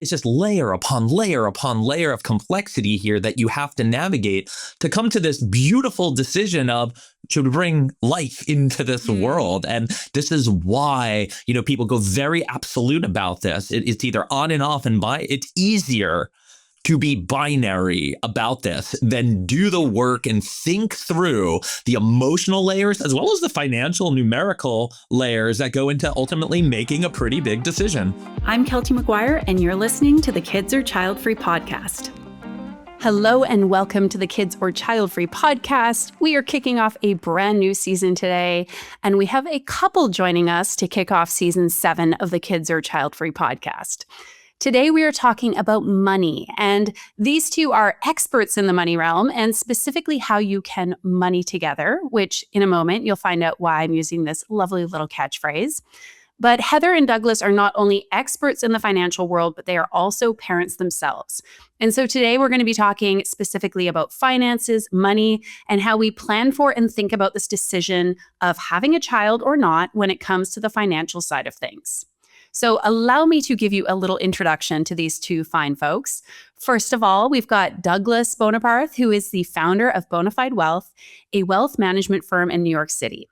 It's just layer upon layer upon layer of complexity here that you have to navigate to come to this beautiful decision of, should we bring life into this world? And this is why, people go very absolute about this. It's either on and off, and it's easier to be binary about this than do the work and think through the emotional layers as well as the financial numerical layers that go into ultimately making a pretty big decision. I'm Kelty McGuire, and you're listening to the Kids or Childfree podcast. Hello and welcome to the Kids or Childfree podcast. We are kicking off a brand new season today, and we have a couple joining us to kick off season 7 of the Kids or Childfree podcast. Today, we are talking about money, and these two are experts in the money realm, and specifically how you can money together, which in a moment, you'll find out why I'm using this lovely little catchphrase. But Heather and Douglas are not only experts in the financial world, but they are also parents themselves. And so today, we're going to be talking specifically about finances, money, and how we plan for and think about this decision of having a child or not when it comes to the financial side of things. So allow me to give you a little introduction to these two fine folks. First of all, we've got Douglas Boneparth, who is the founder of Bonafide Wealth, a wealth management firm in New York City.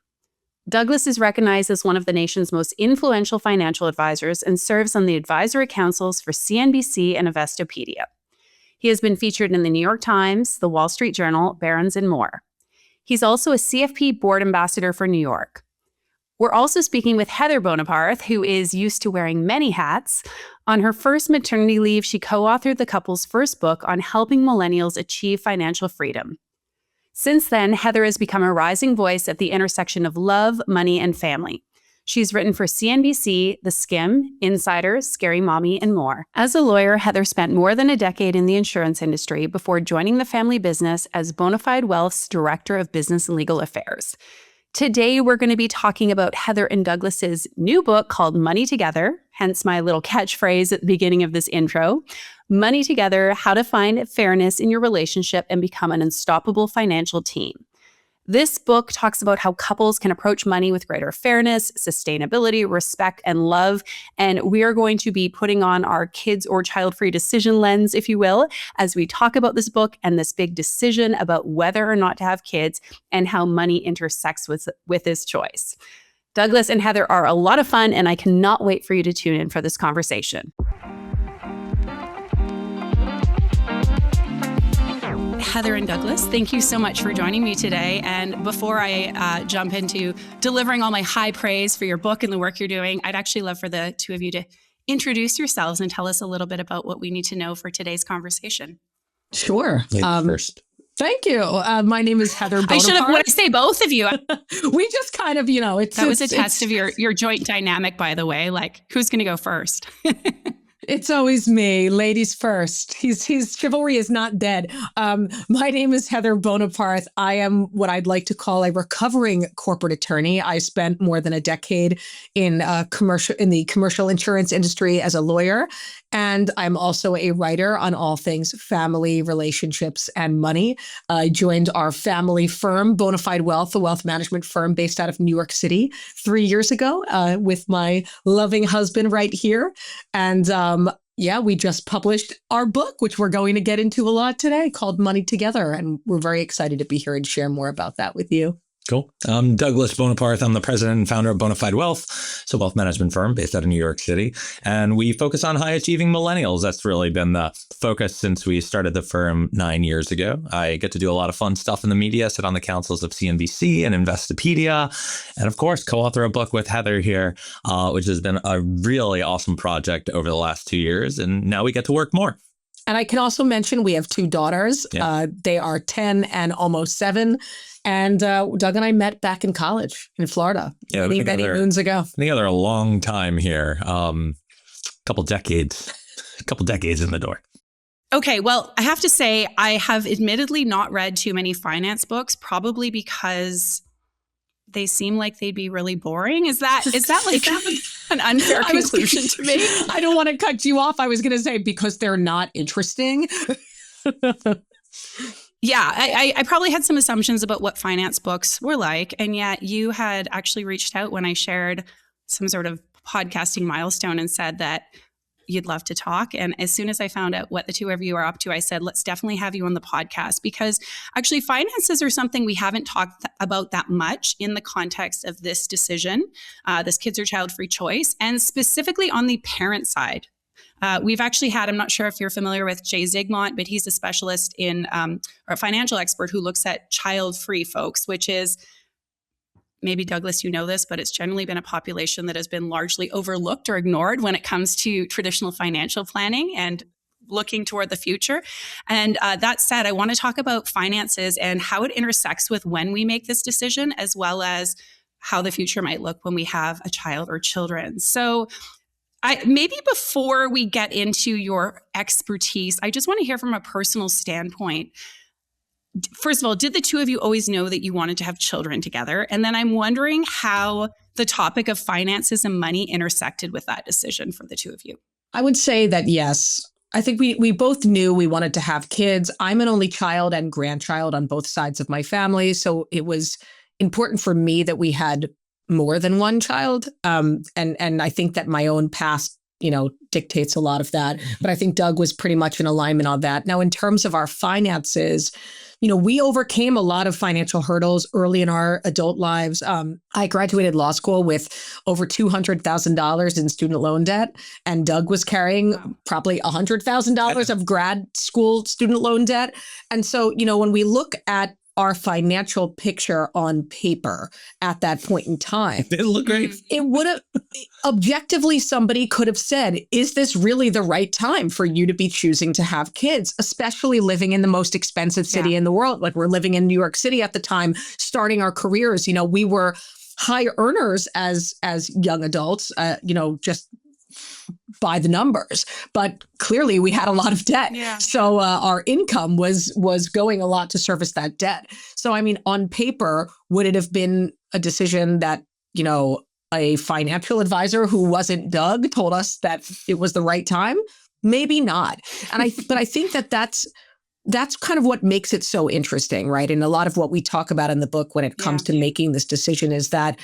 Douglas is recognized as one of the nation's most influential financial advisors and serves on the advisory councils for CNBC and Investopedia. He has been featured in the New York Times, the Wall Street Journal, Barron's, and more. He's also a CFP board ambassador for New York. We're also speaking with Heather Boneparth, who is used to wearing many hats. On her first maternity leave, she co-authored the couple's first book on helping millennials achieve financial freedom. Since then, Heather has become a rising voice at the intersection of love, money, and family. She's written for CNBC, The Skim, Insiders, Scary Mommy, and more. As a lawyer, Heather spent more than a decade in the insurance industry before joining the family business as Bonafide Wealth's Director of Business and Legal Affairs. Today, we're going to be talking about Heather and Douglas's new book called Money Together, hence my little catchphrase at the beginning of this intro. Money Together, How to Find Fairness in Your Relationship and Become an Unstoppable Financial Team. This book talks about how couples can approach money with greater fairness, sustainability, respect, and love. And we are going to be putting on our kids or child-free decision lens, if you will, as we talk about this book and this big decision about whether or not to have kids and how money intersects with this choice. Douglas and Heather are a lot of fun, and I cannot wait for you to tune in for this conversation. Heather and Douglas, thank you so much for joining me today. And before I jump into delivering all my high praise for your book and the work you're doing, I'd actually love for the two of you to introduce yourselves and tell us a little bit about what we need to know for today's conversation. Sure. First. Thank you. My name is Heather Boneparth. I should have, when I say both of you. We just kind of, that was a test of your joint dynamic, by the way. Like, who's going to go first? It's always me, ladies first. His chivalry is not dead. My name is Heather Boneparth. I am what I'd like to call a recovering corporate attorney. I spent more than a decade in the commercial insurance industry as a lawyer, and I'm also a writer on all things family, relationships, and money. I joined our family firm, Bonafide Wealth, a wealth management firm based out of New York City, 3 years ago, with my loving husband right here, and we just published our book, which we're going to get into a lot today, called Money Together. And we're very excited to be here and share more about that with you. Cool. I'm Douglas Boneparth. I'm the president and founder of Bonafide Wealth. It's a wealth management firm based out of New York City. And we focus on high achieving millennials. That's really been the focus since we started the firm 9 years ago. I get to do a lot of fun stuff in the media, sit on the councils of CNBC and Investopedia, and of course, co-author a book with Heather here, which has been a really awesome project over the last 2 years. And now we get to work more. And I can also mention we have 2 daughters. Yeah. They are 10 and almost 7. And Doug and I met back in college in Florida many moons ago. Together a long time here, couple decades in the door. Okay, well, I have to say I have admittedly not read too many finance books, probably because they seem like they'd be really boring. Is that like an unfair conclusion to me? I don't want to cut you off. I was going to say because they're not interesting. Yeah, I probably had some assumptions about what finance books were like. And yet you had actually reached out when I shared some sort of podcasting milestone and said that you'd love to talk. And as soon as I found out what the two of you are up to, I said, let's definitely have you on the podcast, because actually finances are something we haven't talked about that much in the context of this decision, this kids or child-free choice, and specifically on the parent side. We've actually had, I'm not sure if you're familiar with Jay Zigmont, but he's a specialist in, or a financial expert who looks at child-free folks, which is, maybe Douglas, you know this, but it's generally been a population that has been largely overlooked or ignored when it comes to traditional financial planning and looking toward the future. And that said, I want to talk about finances and how it intersects with when we make this decision, as well as how the future might look when we have a child or children. So maybe before we get into your expertise, I just want to hear from a personal standpoint. First of all, did the two of you always know that you wanted to have children together? And then I'm wondering how the topic of finances and money intersected with that decision for the two of you. I would say that yes. I think we both knew we wanted to have kids. I'm an only child and grandchild on both sides of my family. So it was important for me that we had more than one child. And I think that my own past, dictates a lot of that. But I think Doug was pretty much in alignment on that. Now, in terms of our finances, we overcame a lot of financial hurdles early in our adult lives. I graduated law school with over $200,000 in student loan debt, and Doug was carrying probably $100,000 of grad school student loan debt. And so, when we look at our financial picture on paper at that point in time, It looked great. it would have objectively, somebody could have said, is this really the right time for you to be choosing to have kids, especially living in the most expensive city in the world? Like, we're living in New York City at the time, starting our careers. We were high earners as young adults, just by the numbers, but clearly we had a lot of debt. Yeah. So our income was going a lot to service that debt. So, on paper, would it have been a decision that, a financial advisor who wasn't Doug told us that it was the right time? Maybe not. But I think that's kind of what makes it so interesting, right? And a lot of what we talk about in the book when it comes to making this decision is that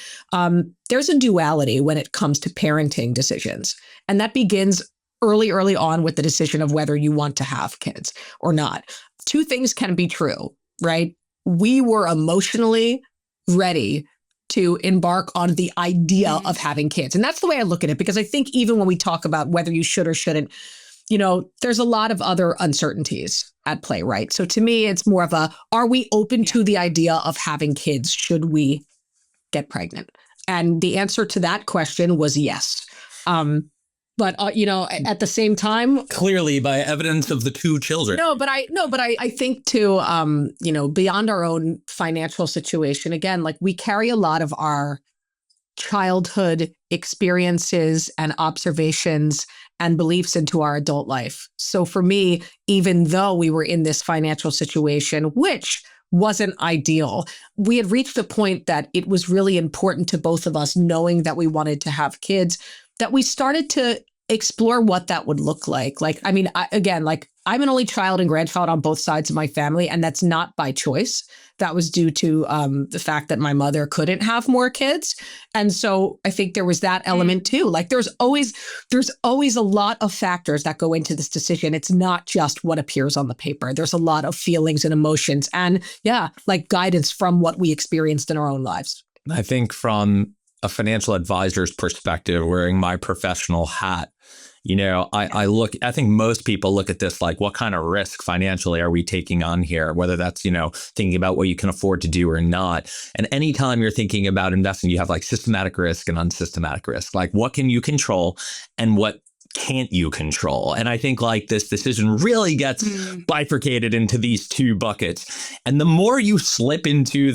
there's a duality when it comes to parenting decisions. And that begins early on with the decision of whether you want to have kids or not. Two things can be true, right? We were emotionally ready to embark on the idea of having kids. And that's the way I look at it, because I think even when we talk about whether you should or shouldn't, there's a lot of other uncertainties at play, right? So to me, it's more of are we open to the idea of having kids? Should we get pregnant? And the answer to that question was yes. But at the same time, Clearly by evidence of the two children. but I think too, beyond our own financial situation, again, like, we carry a lot of our childhood experiences and observations and beliefs into our adult life. So for me, even though we were in this financial situation, which wasn't ideal, we had reached a point that it was really important to both of us, knowing that we wanted to have kids, that we started to explore what that would look like. I'm an only child and grandchild on both sides of my family, and that's not by choice. That was due to the fact that my mother couldn't have more kids. And so I think there was that element too. Like, there's always a lot of factors that go into this decision. It's not just what appears on the paper. There's a lot of feelings and emotions and guidance from what we experienced in our own lives. I think from a financial advisor's perspective, wearing my professional hat, I think most people look at this like, what kind of risk financially are we taking on here? Whether that's, thinking about what you can afford to do or not. And anytime you're thinking about investing, you have like systematic risk and unsystematic risk. Like, what can you control and what can't you control? And I think this decision really gets bifurcated into these two buckets. And the more you slip into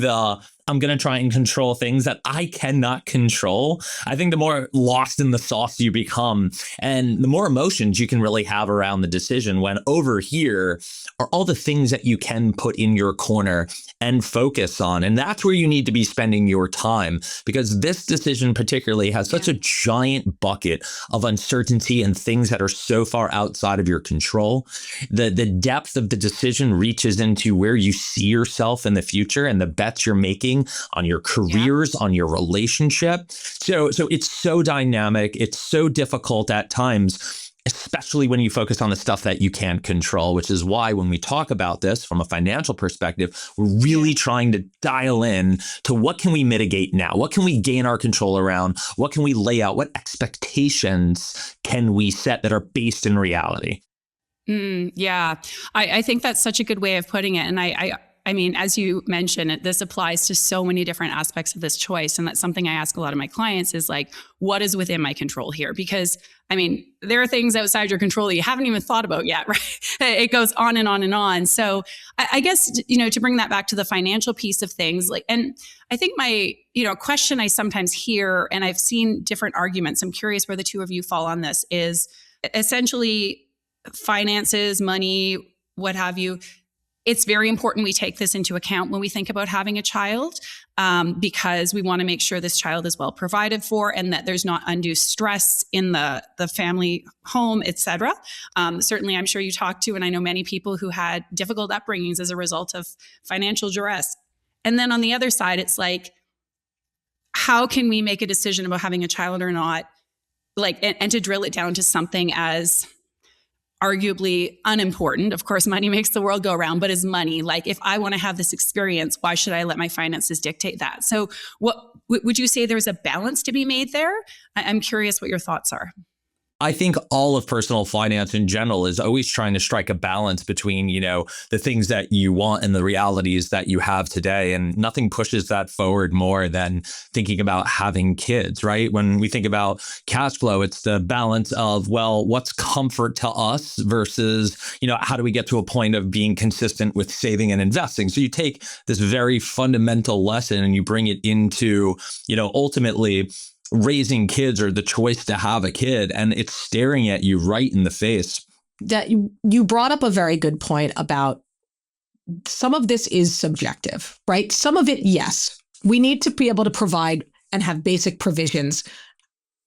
I'm going to try and control things that I cannot control, I think the more lost in the sauce you become, and the more emotions you can really have around the decision, when over here are all the things that you can put in your corner and focus on. And that's where you need to be spending your time, because this decision particularly has such a giant bucket of uncertainty and things that are so far outside of your control. The depth of the decision reaches into where you see yourself in the future and the bets you're making on your careers, on your relationship. So it's so dynamic. It's so difficult at times, especially when you focus on the stuff that you can't control, which is why when we talk about this from a financial perspective, we're really trying to dial in to what can we mitigate now? What can we gain our control around? What can we lay out? What expectations can we set that are based in reality? Yeah, I think that's such a good way of putting it. And I mean, as you mentioned, this applies to so many different aspects of this choice. And that's something I ask a lot of my clients is like, what is within my control here? Because I mean, there are things outside your control that you haven't even thought about yet, right? It goes on and on and on. So I guess, to bring that back to the financial piece of things, like, and I think my, question I sometimes hear, and I've seen different arguments, I'm curious where the two of you fall on this, is essentially finances, money, what have you. It's very important we take this into account when we think about having a child, because we want to make sure this child is well provided for and that there's not undue stress in the family home, et cetera. Certainly, I'm sure you talked to, and I know many people who had difficult upbringings as a result of financial duress. And then on the other side, it's like, how can we make a decision about having a child or not? Like, and to drill it down to something as arguably unimportant. Of course, money makes the world go around, but is money. Like, if I want to have this experience, why should I let my finances dictate that? So what would you say there's a balance to be made there? I'm curious what your thoughts are. I think all of personal finance in general is always trying to strike a balance between, the things that you want and the realities that you have today. And nothing pushes that forward more than thinking about having kids, right? When we think about cash flow, it's the balance of, well, what's comfort to us versus, how do we get to a point of being consistent with saving and investing? So you take this very fundamental lesson and you bring it into, ultimately raising kids or the choice to have a kid, and it's staring at you right in the face. That you brought up a very good point about some of this is subjective, right? Some of it, yes, we need to be able to provide and have basic provisions,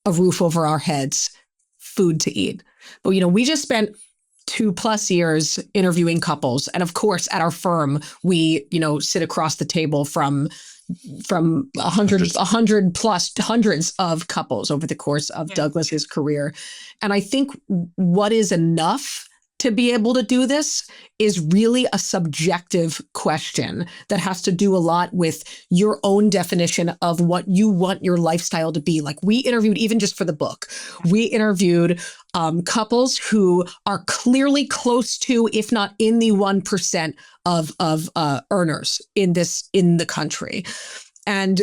a roof over our heads, food to eat. But, we just spent 2+ years interviewing couples. And of course, at our firm, we, sit across the table from 100 plus hundreds of couples over the course of Douglas's career. And I think what is enough to be able to do this is really a subjective question that has to do a lot with your own definition of what you want your lifestyle to be. Like, we interviewed, even just for the book, we interviewed couples who are clearly close to, if not in the 1% of earners in the country. And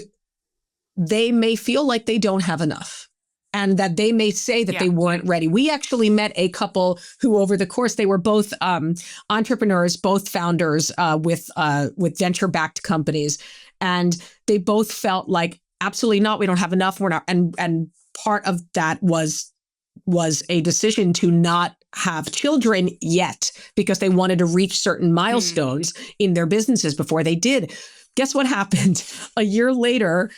they may feel like they don't have enough, and that they may say that they weren't ready. We actually met a couple who, over the course, they were both entrepreneurs, both founders with venture-backed companies, and they both felt like, absolutely not, we don't have enough. We're not, and part of that was a decision to not have children yet because they wanted to reach certain milestones in their businesses before they did. Guess what happened? A year later,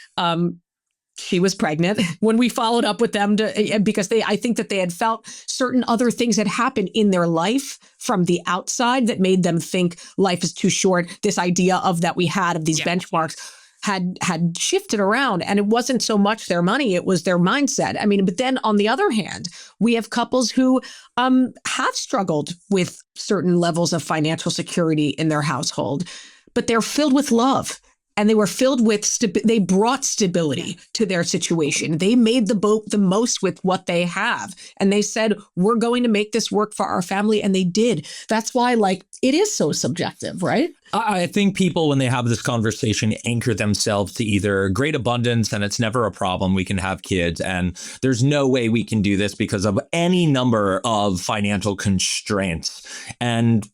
she was pregnant when we followed up with them because I think that they had felt certain other things had happened in their life from the outside that made them think life is too short. This idea of that we had of these benchmarks had shifted around, and it wasn't so much their money, it was their mindset. I mean, but then on the other hand, we have couples who have struggled with certain levels of financial security in their household, but they're filled with love. And they were filled with, they brought stability to their situation. They made the most with what they have. And they said, we're going to make this work for our family. And they did. That's why, it is so subjective, right? I think people, when they have this conversation, anchor themselves to either great abundance and it's never a problem, we can have kids, and there's no way we can do this because of any number of financial constraints. And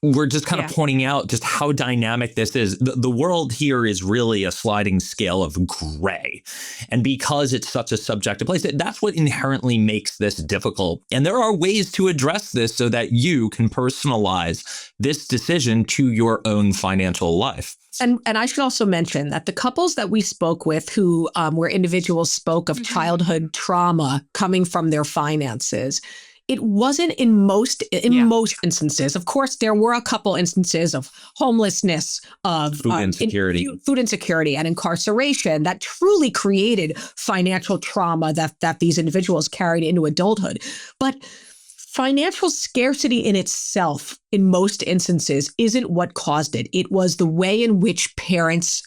we're just kind of pointing out just how dynamic this is. The world here is really a sliding scale of gray. And because it's such a subjective place, that's what inherently makes this difficult. And there are ways to address this so that you can personalize this decision to your own financial life. And I should also mention that the couples that we spoke with who where individuals spoke of childhood trauma coming from their finances, it wasn't in most instances. Of course, there were a couple instances of homelessness, of food insecurity and incarceration that truly created financial trauma that these individuals carried into adulthood. But Financial scarcity in itself, in most instances, isn't what caused it. It was the way in which parents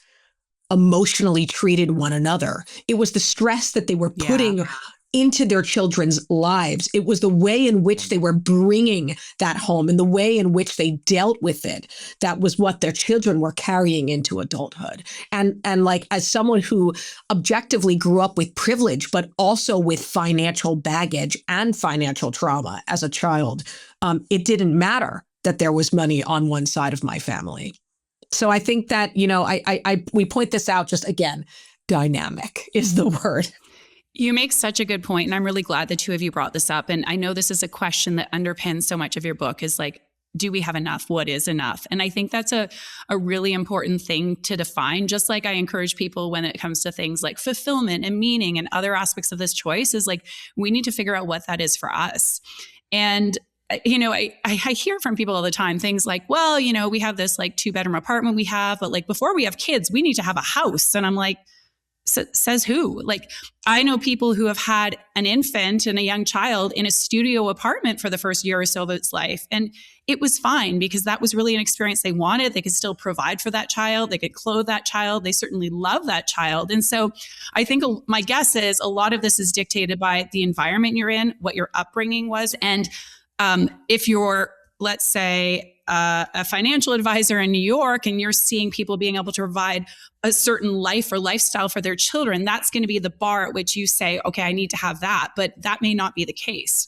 emotionally treated one another. It was the stress that they were putting into their children's lives. It was the way in which they were bringing that home and the way in which they dealt with it. That was what their children were carrying into adulthood. And like, as someone who objectively grew up with privilege, but also with financial baggage and financial trauma as a child, it didn't matter that there was money on one side of my family. So I think that, we point this out, just again, dynamic is the word. You make such a good point, and I'm really glad the two of you brought this up. And I know this is a question that underpins so much of your book, is like, do we have enough? What is enough? And I think that's a really important thing to define. Just like I encourage people when it comes to things like fulfillment and meaning and other aspects of this choice, is like, we need to figure out what that is for us. And I hear from people all the time things like, well, we have this like 2-bedroom apartment we have, but like before we have kids, we need to have a house. And I'm like, says who? Like, I know people who have had an infant and a young child in a studio apartment for the first year or so of its life. And it was fine because that was really an experience they wanted. They could still provide for that child. They could clothe that child. They certainly love that child. And so I think my guess is a lot of this is dictated by the environment you're in, what your upbringing was. And if you're, let's say, a financial advisor in New York and you're seeing people being able to provide a certain life or lifestyle for their children, that's going to be the bar at which you say, okay, I need to have that. But that may not be the case.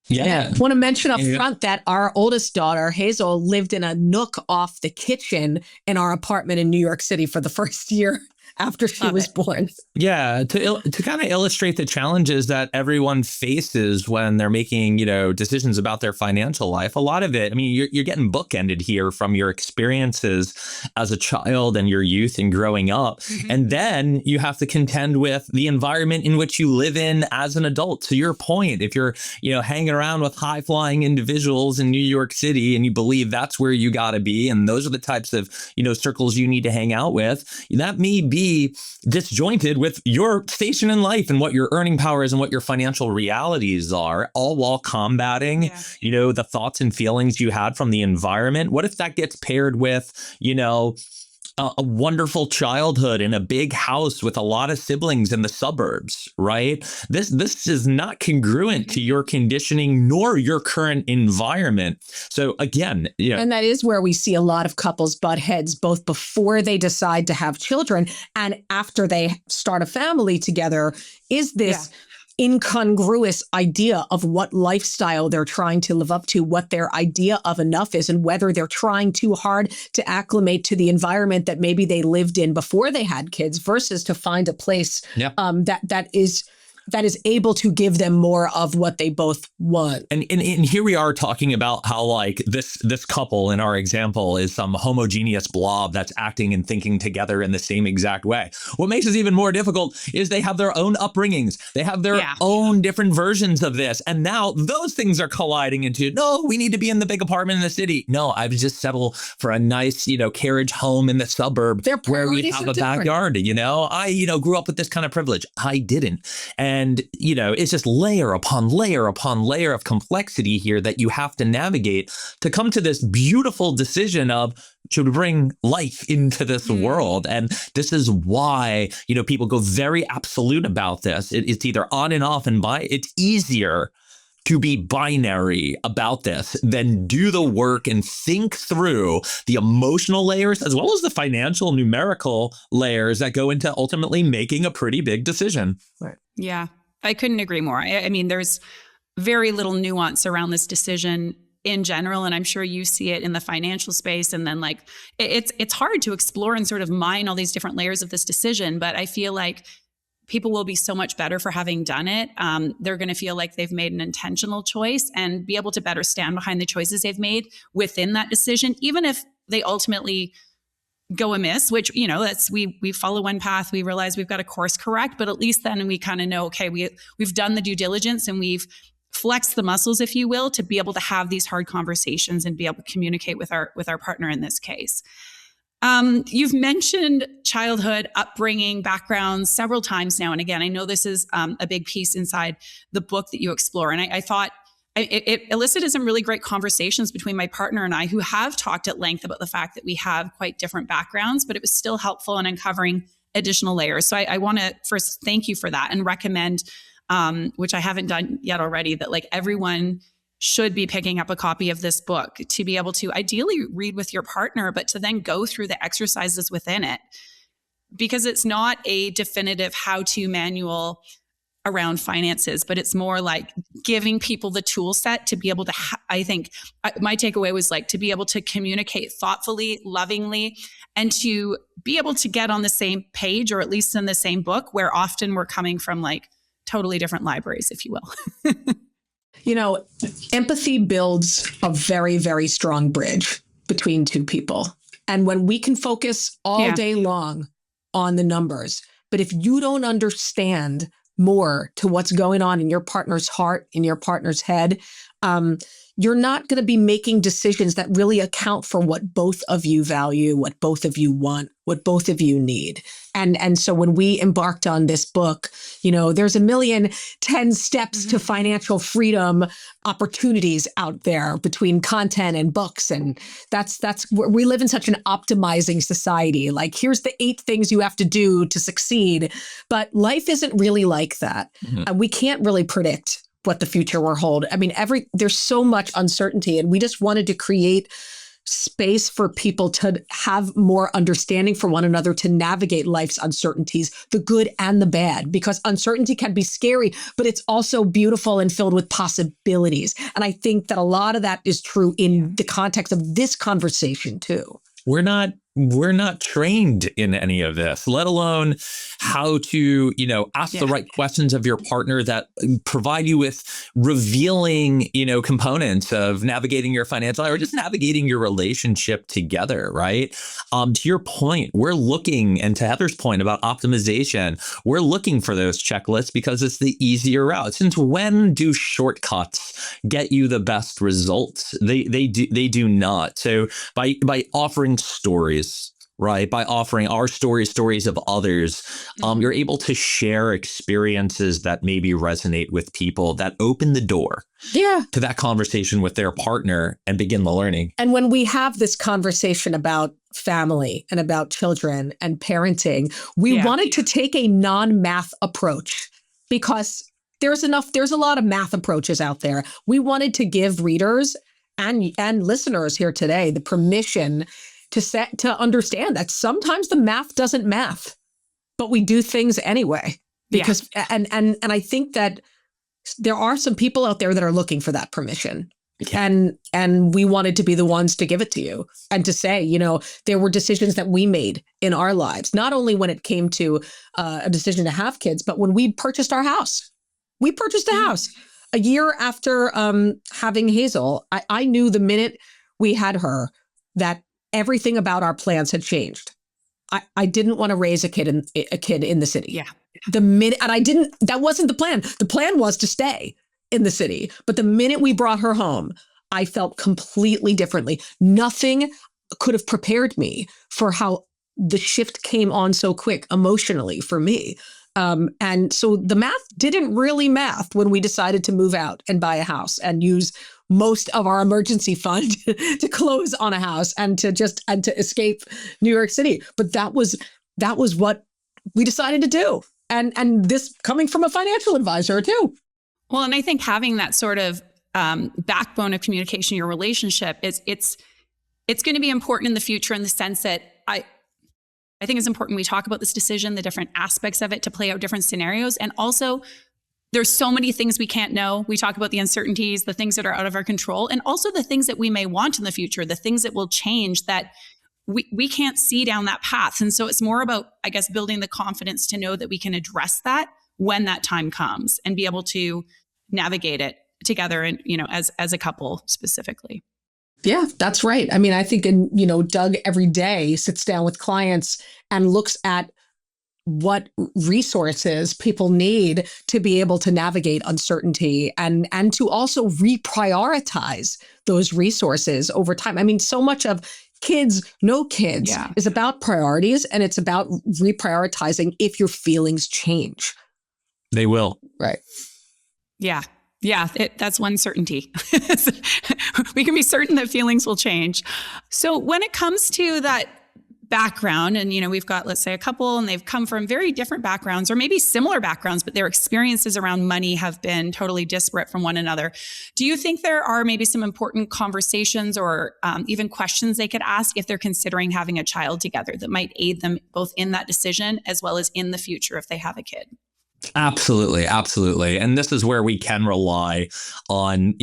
Yeah. I want to mention up front that our oldest daughter, Hazel, lived in a nook off the kitchen in our apartment in New York City for the first year after she was born. Yeah, to kind of illustrate the challenges that everyone faces when they're making, decisions about their financial life. A lot of it, I mean, you're getting bookended here from your experiences as a child and your youth and growing up. Mm-hmm. And then you have to contend with the environment in which you live in as an adult. To your point, if you're, hanging around with high flying individuals in New York City and you believe that's where you got to be, and those are the types of, circles you need to hang out with, that may be disjointed with your station in life and what your earning power is and what your financial realities are, all while combating, the thoughts and feelings you had from the environment. What if that gets paired with, a wonderful childhood in a big house with a lot of siblings in the suburbs, right? This is not congruent to your conditioning nor your current environment. So again, and that is where we see a lot of couples butt heads, both before they decide to have children and after they start a family together, is this incongruous idea of what lifestyle they're trying to live up to, what their idea of enough is, and whether they're trying too hard to acclimate to the environment that maybe they lived in before they had kids versus to find a place that is able to give them more of what they both want. And here we are talking about how like this couple in our example is some homogeneous blob that's acting and thinking together in the same exact way. What makes this even more difficult is they have their own upbringings. They have their own different versions of this. And now those things are colliding into, no, we need to be in the big apartment in the city. No, I would just settle for a nice, carriage home in the suburb where we have a backyard. I, grew up with this kind of privilege. I didn't. And, it's just layer upon layer upon layer of complexity here that you have to navigate to come to this beautiful decision of, should we bring life into this world? And this is why, people go very absolute about this. It's either on and off, and it's easier to be binary about this than do the work and think through the emotional layers as well as the financial numerical layers that go into ultimately making a pretty big decision. Right. Yeah, I couldn't agree more. I mean, there's very little nuance around this decision in general, and I'm sure you see it in the financial space. And then like, it's hard to explore and sort of mine all these different layers of this decision, but I feel like people will be so much better for having done it. They're going to feel like they've made an intentional choice and be able to better stand behind the choices they've made within that decision, even if they ultimately go amiss, which, that's, we follow one path, we realize we've got to course correct, but at least then we kind of know, okay, we've done the due diligence and we've flexed the muscles, if you will, to be able to have these hard conversations and be able to communicate with our partner in this case. You've mentioned childhood, upbringing, backgrounds several times now and again. I know this is a big piece inside the book that you explore. And I thought it elicited some really great conversations between my partner and I, who have talked at length about the fact that we have quite different backgrounds, but it was still helpful in uncovering additional layers. So I want to first thank you for that and recommend, which I haven't done yet already, that like everyone should be picking up a copy of this book to be able to ideally read with your partner, but to then go through the exercises within it, because it's not a definitive how-to manual around finances, but it's more like giving people the tool set to be able to, I think my takeaway was like to be able to communicate thoughtfully, lovingly, and to be able to get on the same page, or at least in the same book, where often we're coming from like totally different libraries, if you will. You know, empathy builds a very, very strong bridge between two people. And when we can focus all day long on the numbers, but if you don't understand more to what's going on in your partner's heart, in your partner's head, you're not going to be making decisions that really account for what both of you value, what both of you want, what both of you need. And so when we embarked on this book, you know, there's 1,010 steps to financial freedom opportunities out there between content and books. And that's we live in such an optimizing society. Like, here's the 8 things you have to do to succeed. But life isn't really like that. And we can't really predict what the future will hold. I mean, there's so much uncertainty, and we just wanted to create space for people to have more understanding for one another, to navigate life's uncertainties, the good and the bad, because uncertainty can be scary, but it's also beautiful and filled with possibilities. And I think that a lot of that is true in the context of this conversation too. We're not trained in any of this, let alone how to, ask the right questions of your partner that provide you with revealing, components of navigating your financial or just navigating your relationship together, right? To your point, we're looking, and to Heather's point about optimization, we're looking for those checklists because it's the easier route. Since when do shortcuts get you the best results? They do not. So by offering stories, right? By offering our stories of others, you're able to share experiences that maybe resonate with people, that open the door to that conversation with their partner and begin the learning. And when we have this conversation about family and about children and parenting, we wanted to take a non-math approach, because there's a lot of math approaches out there. We wanted to give readers and listeners here today the permission to understand that sometimes the math doesn't math, but we do things anyway. Because and I think that there are some people out there that are looking for that permission. And we wanted to be the ones to give it to you and to say, there were decisions that we made in our lives, not only when it came to a decision to have kids, but when we purchased our house. We purchased a house a year after having Hazel. I knew the minute we had her that everything about our plans had changed. I didn't want to raise a kid in the city. That wasn't the plan. The plan was to stay in the city. But the minute we brought her home, I felt completely differently. Nothing could have prepared me for how the shift came on so quick emotionally for me. And so the math didn't really math when we decided to move out and buy a house and use most of our emergency fund to close on a house and to escape New York City. But that was what we decided to do. And this coming from a financial advisor too. Well, and I think having that sort of backbone of communication in your relationship it's going to be important in the future, in the sense that I think it's important we talk about this decision, the different aspects of it, to play out different scenarios. And also, there's so many things we can't know. We talk about the uncertainties, the things that are out of our control, and also the things that we may want in the future, the things that will change that we can't see down that path. And so it's more about, I guess, building the confidence to know that we can address that when that time comes and be able to navigate it together and, as a couple specifically. Yeah, that's right. I mean, I think, Doug every day sits down with clients and looks at what resources people need to be able to navigate uncertainty and to also reprioritize those resources over time. I mean, so much of No Kids is about priorities, and it's about reprioritizing if your feelings change. They will. Right. Yeah. Yeah, that's one certainty. We can be certain that feelings will change. So when it comes to that background, and we've got, let's say, a couple, and they've come from very different backgrounds, or maybe similar backgrounds, but their experiences around money have been totally disparate from one another. Do you think there are maybe some important conversations or even questions they could ask if they're considering having a child together that might aid them both in that decision as well as in the future if they have a kid? Absolutely. Absolutely. And this is where we can rely on,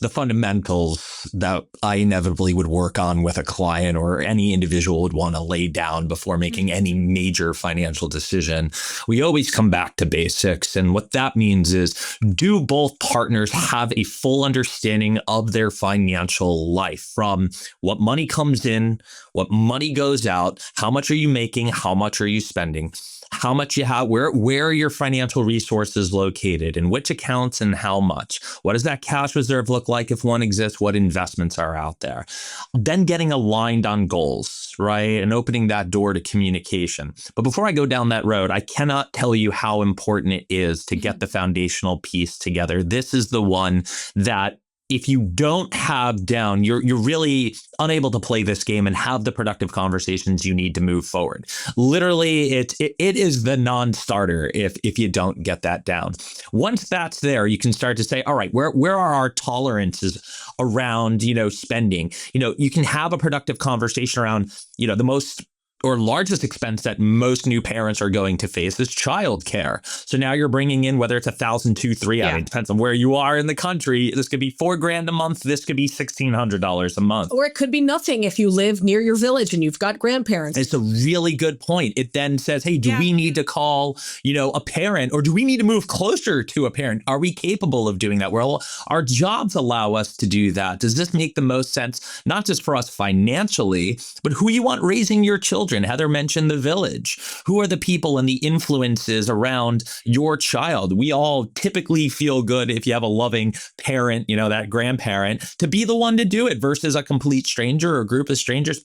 the fundamentals that I inevitably would work on with a client or any individual would want to lay down before making any major financial decision. We always come back to basics. And what that means is, do both partners have a full understanding of their financial life, from what money comes in, what money goes out, how much are you making, how much are you spending? How much you have, where are your financial resources located, in which accounts and how much? What does that cash reserve look like if one exists? What investments are out there? Then getting aligned on goals, right? And opening that door to communication. But before I go down that road, I cannot tell you how important it is to get the foundational piece together. This is the one that if you don't have down, you're really unable to play this game and have the productive conversations you need to move forward. Literally, it is the non-starter if you don't get that down. Once that's there, you can start to say, all right, where are our tolerances around, spending? You can have a productive conversation around, the most or largest expense that most new parents are going to face is childcare. So now you're bringing in, whether it's $1,000, $2,000, $3,000, I mean, it depends on where you are in the country. This could be $4,000 a month. This could be $1,600 a month. Or it could be nothing if you live near your village and you've got grandparents. It's a really good point. It then says, hey, do we need to call, a parent, or do we need to move closer to a parent? Are we capable of doing that? Well, our jobs allow us to do that. Does this make the most sense, not just for us financially, but who you want raising your children? Heather mentioned the village. Who are the people and the influences around your child? We all typically feel good if you have a loving parent, that grandparent, to be the one to do it versus a complete stranger or a group of strangers.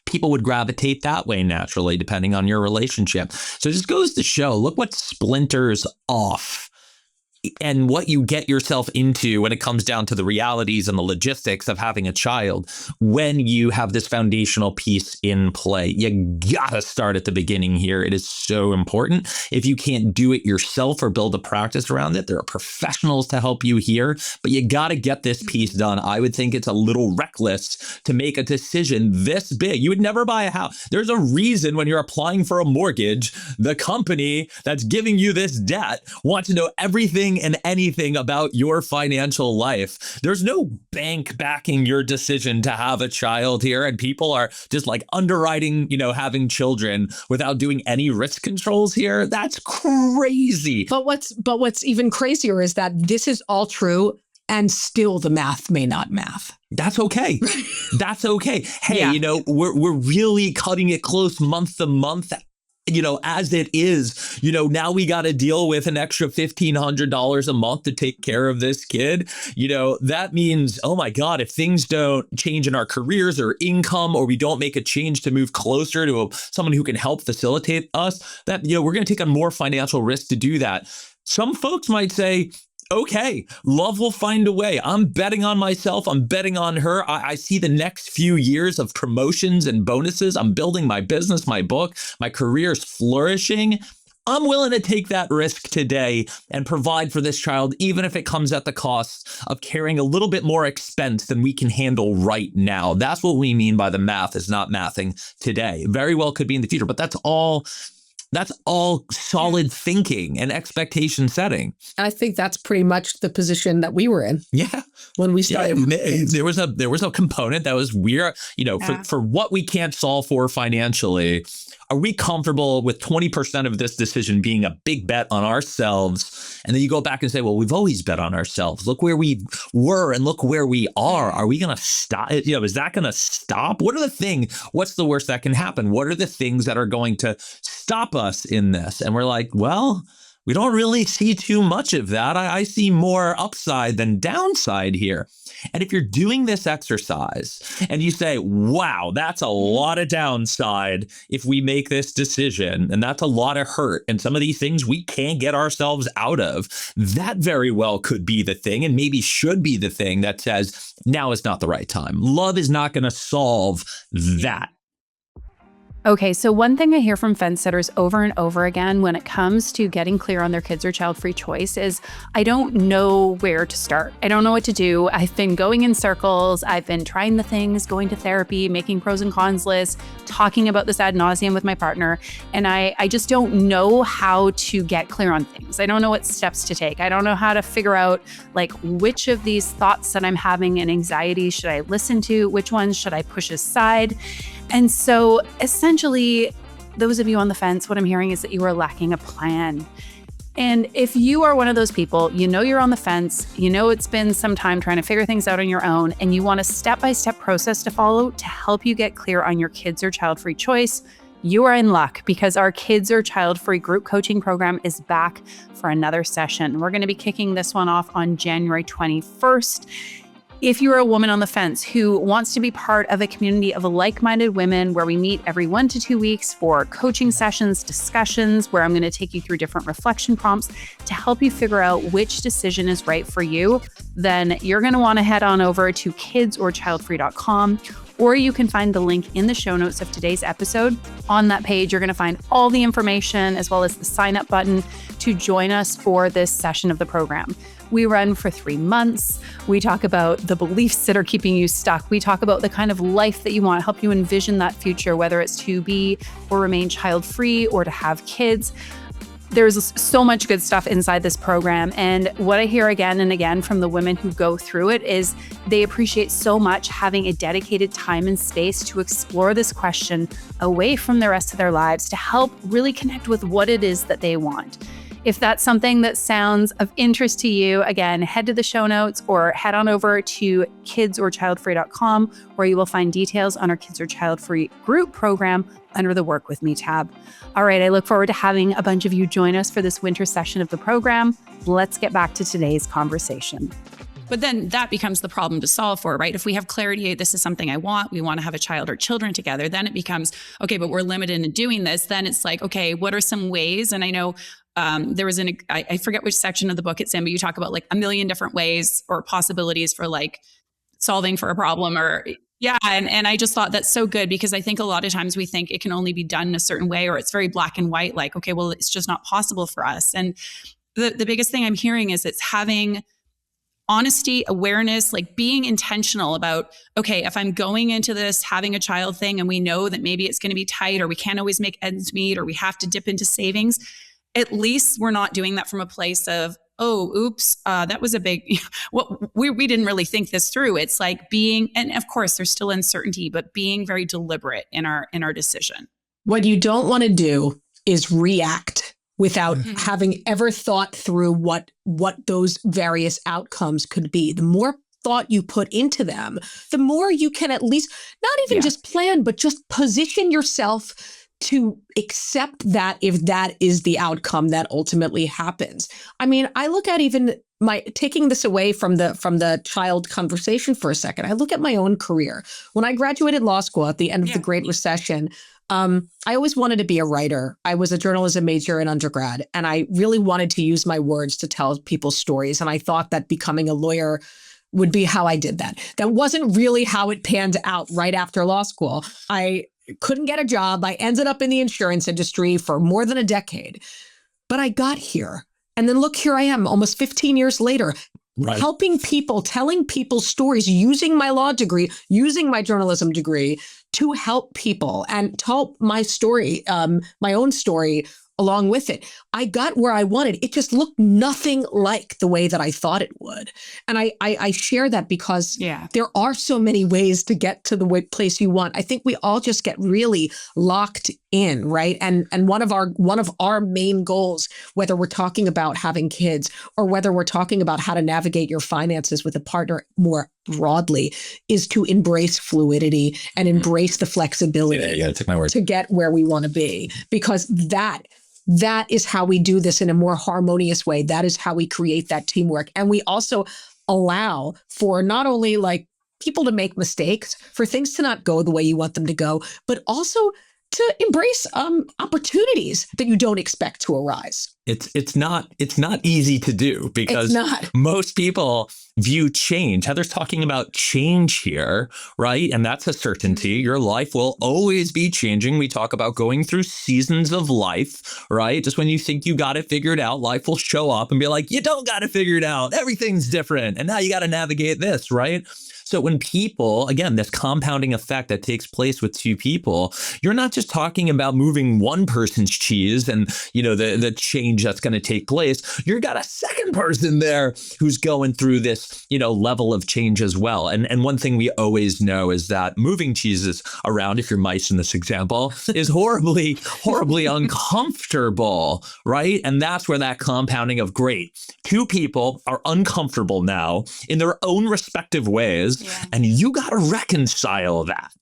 People would gravitate that way naturally, depending on your relationship. So it just goes to show, look what splinters off and what you get yourself into when it comes down to the realities and the logistics of having a child when you have this foundational piece in play. You gotta start at the beginning here. It is so important. If you can't do it yourself or build a practice around it, there are professionals to help you here, but you gotta get this piece done. I would think it's a little reckless to make a decision this big. You would never buy a house. There's a reason when you're applying for a mortgage, the company that's giving you this debt wants to know everything and anything about your financial life. There's no bank backing your decision to have a child here, and people are just like underwriting, having children without doing any risk controls here. That's crazy. But what's even crazier is that this is all true, and still the math may not math. That's okay. That's okay. Hey, we're really cutting it close month to month. As it is, now we got to deal with an extra $1,500 a month to take care of this kid. That means, oh my God, if things don't change in our careers or income, or we don't make a change to move closer to someone who can help facilitate us, that, we're going to take on more financial risk to do that. Some folks might say, okay, love will find a way. I'm betting on myself. I'm betting on her. I see the next few years of promotions and bonuses. I'm building my business, my book, my career's flourishing. I'm willing to take that risk today and provide for this child, even if it comes at the cost of carrying a little bit more expense than we can handle right now. That's what we mean by the math is not mathing today. Very well could be in the future, but that's all solid thinking and expectation setting. I think that's pretty much the position that we were in. Yeah. When we started. Yeah, there was a component that was weird, for what we can't solve for financially. Are we comfortable with 20% of this decision being a big bet on ourselves? And then you go back and say, well, we've always bet on ourselves. Look where we were and look where we are. Are we going to stop? Is that going to stop? What's the worst that can happen? What are the things that are going to stop us in this? And we're like, well, we don't really see too much of that. I see more upside than downside here. And if you're doing this exercise and you say, wow, that's a lot of downside if we make this decision, and that's a lot of hurt, and some of these things we can't get ourselves out of, that very well could be the thing, and maybe should be the thing that says, now is not the right time. Love is not going to solve that. Okay, so one thing I hear from fence sitters over and over again when it comes to getting clear on their kids or child-free choice is, I don't know where to start. I don't know what to do. I've been going in circles. I've been trying the things, going to therapy, making pros and cons lists, talking about this ad nauseum with my partner. And I just don't know how to get clear on things. I don't know what steps to take. I don't know how to figure out like which of these thoughts that I'm having and anxiety should I listen to? Which ones should I push aside? And so essentially, those of you on the fence, what I'm hearing is that you are lacking a plan. And if you are one of those people, you know you're on the fence, you know it's been some time trying to figure things out on your own, and you want a step-by-step process to follow to help you get clear on your kids or child-free choice, you are in luck because our Kids or Child-Free group coaching program is back for another session. We're going to be kicking this one off on January 21st. If you're a woman on the fence who wants to be part of a community of like-minded women where we meet every 1 to 2 weeks for coaching sessions, discussions, where I'm going to take you through different reflection prompts to help you figure out which decision is right for you, then you're going to want to head on over to kidsorchildfree.com, or you can find the link in the show notes of today's episode. On that page, you're going to find all the information as well as the sign up button to join us for this session of the program. We run for 3 months. We talk about the beliefs that are keeping you stuck. We talk about the kind of life that you want, help you envision that future, whether it's to be or remain child-free or to have kids. There's so much good stuff inside this program. And what I hear again and again from the women who go through it is they appreciate so much having a dedicated time and space to explore this question away from the rest of their lives to help really connect with what it is that they want. If that's something that sounds of interest to you, again, head to the show notes or head on over to kidsorchildfree.com, where you will find details on our Kids or Child Free group program under the Work With Me tab. All right, I look forward to having a bunch of you join us for this winter session of the program. Let's get back to today's conversation. But then that becomes the problem to solve for, right? If we have clarity, this is something I want, we want to have a child or children together, then it becomes, okay, but we're limited in doing this. Then it's like, okay, what are some ways? And I know there was I forget which section of the book it's in, but you talk about like a million different ways or possibilities for like solving for a problem or yeah. And I just thought that's so good because I think a lot of times we think it can only be done in a certain way or it's very black and white, like, okay, well, it's just not possible for us. And the biggest thing I'm hearing is it's having honesty, awareness, like being intentional about, okay, if I'm going into this, having a child thing, and we know that maybe it's going to be tight or we can't always make ends meet or we have to dip into savings, at least we're not doing that from a place of, oh, oops, that was a big, we didn't really think this through. It's like being, and of course there's still uncertainty, but being very deliberate in our decision. What you don't want to do is react without having ever thought through what those various outcomes could be. The more thought you put into them, the more you can at least not even just plan, but just position yourself to accept that if that is the outcome that ultimately happens. I mean, I look at even taking this away from the child conversation for a second. I look at my own career. When I graduated law school at the end of the Great Recession, I always wanted to be a writer. I was a journalism major in undergrad, and I really wanted to use my words to tell people's stories. And I thought that becoming a lawyer would be how I did that. That wasn't really how it panned out right after law school. I couldn't get a job. I ended up in the insurance industry for more than a decade. But I got here. And then look, here I am almost 15 years later, helping people, telling people stories, using my law degree, using my journalism degree to help people and tell my story, my own story along with it. I got where I wanted. It just looked nothing like the way that I thought it would. And I share that because there are so many ways to get to the place you want. I think we all just get really locked in, right? And one of our main goals, whether we're talking about having kids or whether we're talking about how to navigate your finances with a partner more broadly, is to embrace fluidity and embrace the flexibility took my word. to get where we want to be. Because that that is how we do this in a more harmonious way. That is how we create that teamwork. And we also allow for not only like people to make mistakes, for things to not go the way you want them to go, but also to embrace opportunities that you don't expect to arise. It's not easy to do because most people view change. Heather's talking about change here, right? And that's a certainty. Your life will always be changing. We talk about going through seasons of life, right? Just when you think you got it figured out, life will show up and be like, you don't got it figured out. Everything's different. And now you got to navigate this, right? So when people, again, this compounding effect that takes place with two people, you're not just talking about moving one person's cheese and, the change that's going to take place. You've got a second person there who's going through this, level of change as well. And one thing we always know is that moving cheeses around, if you're mice in this example, is horribly, horribly uncomfortable, right? And that's where that compounding of great. Two people are uncomfortable now in their own respective ways. Yeah. And you got to reconcile that,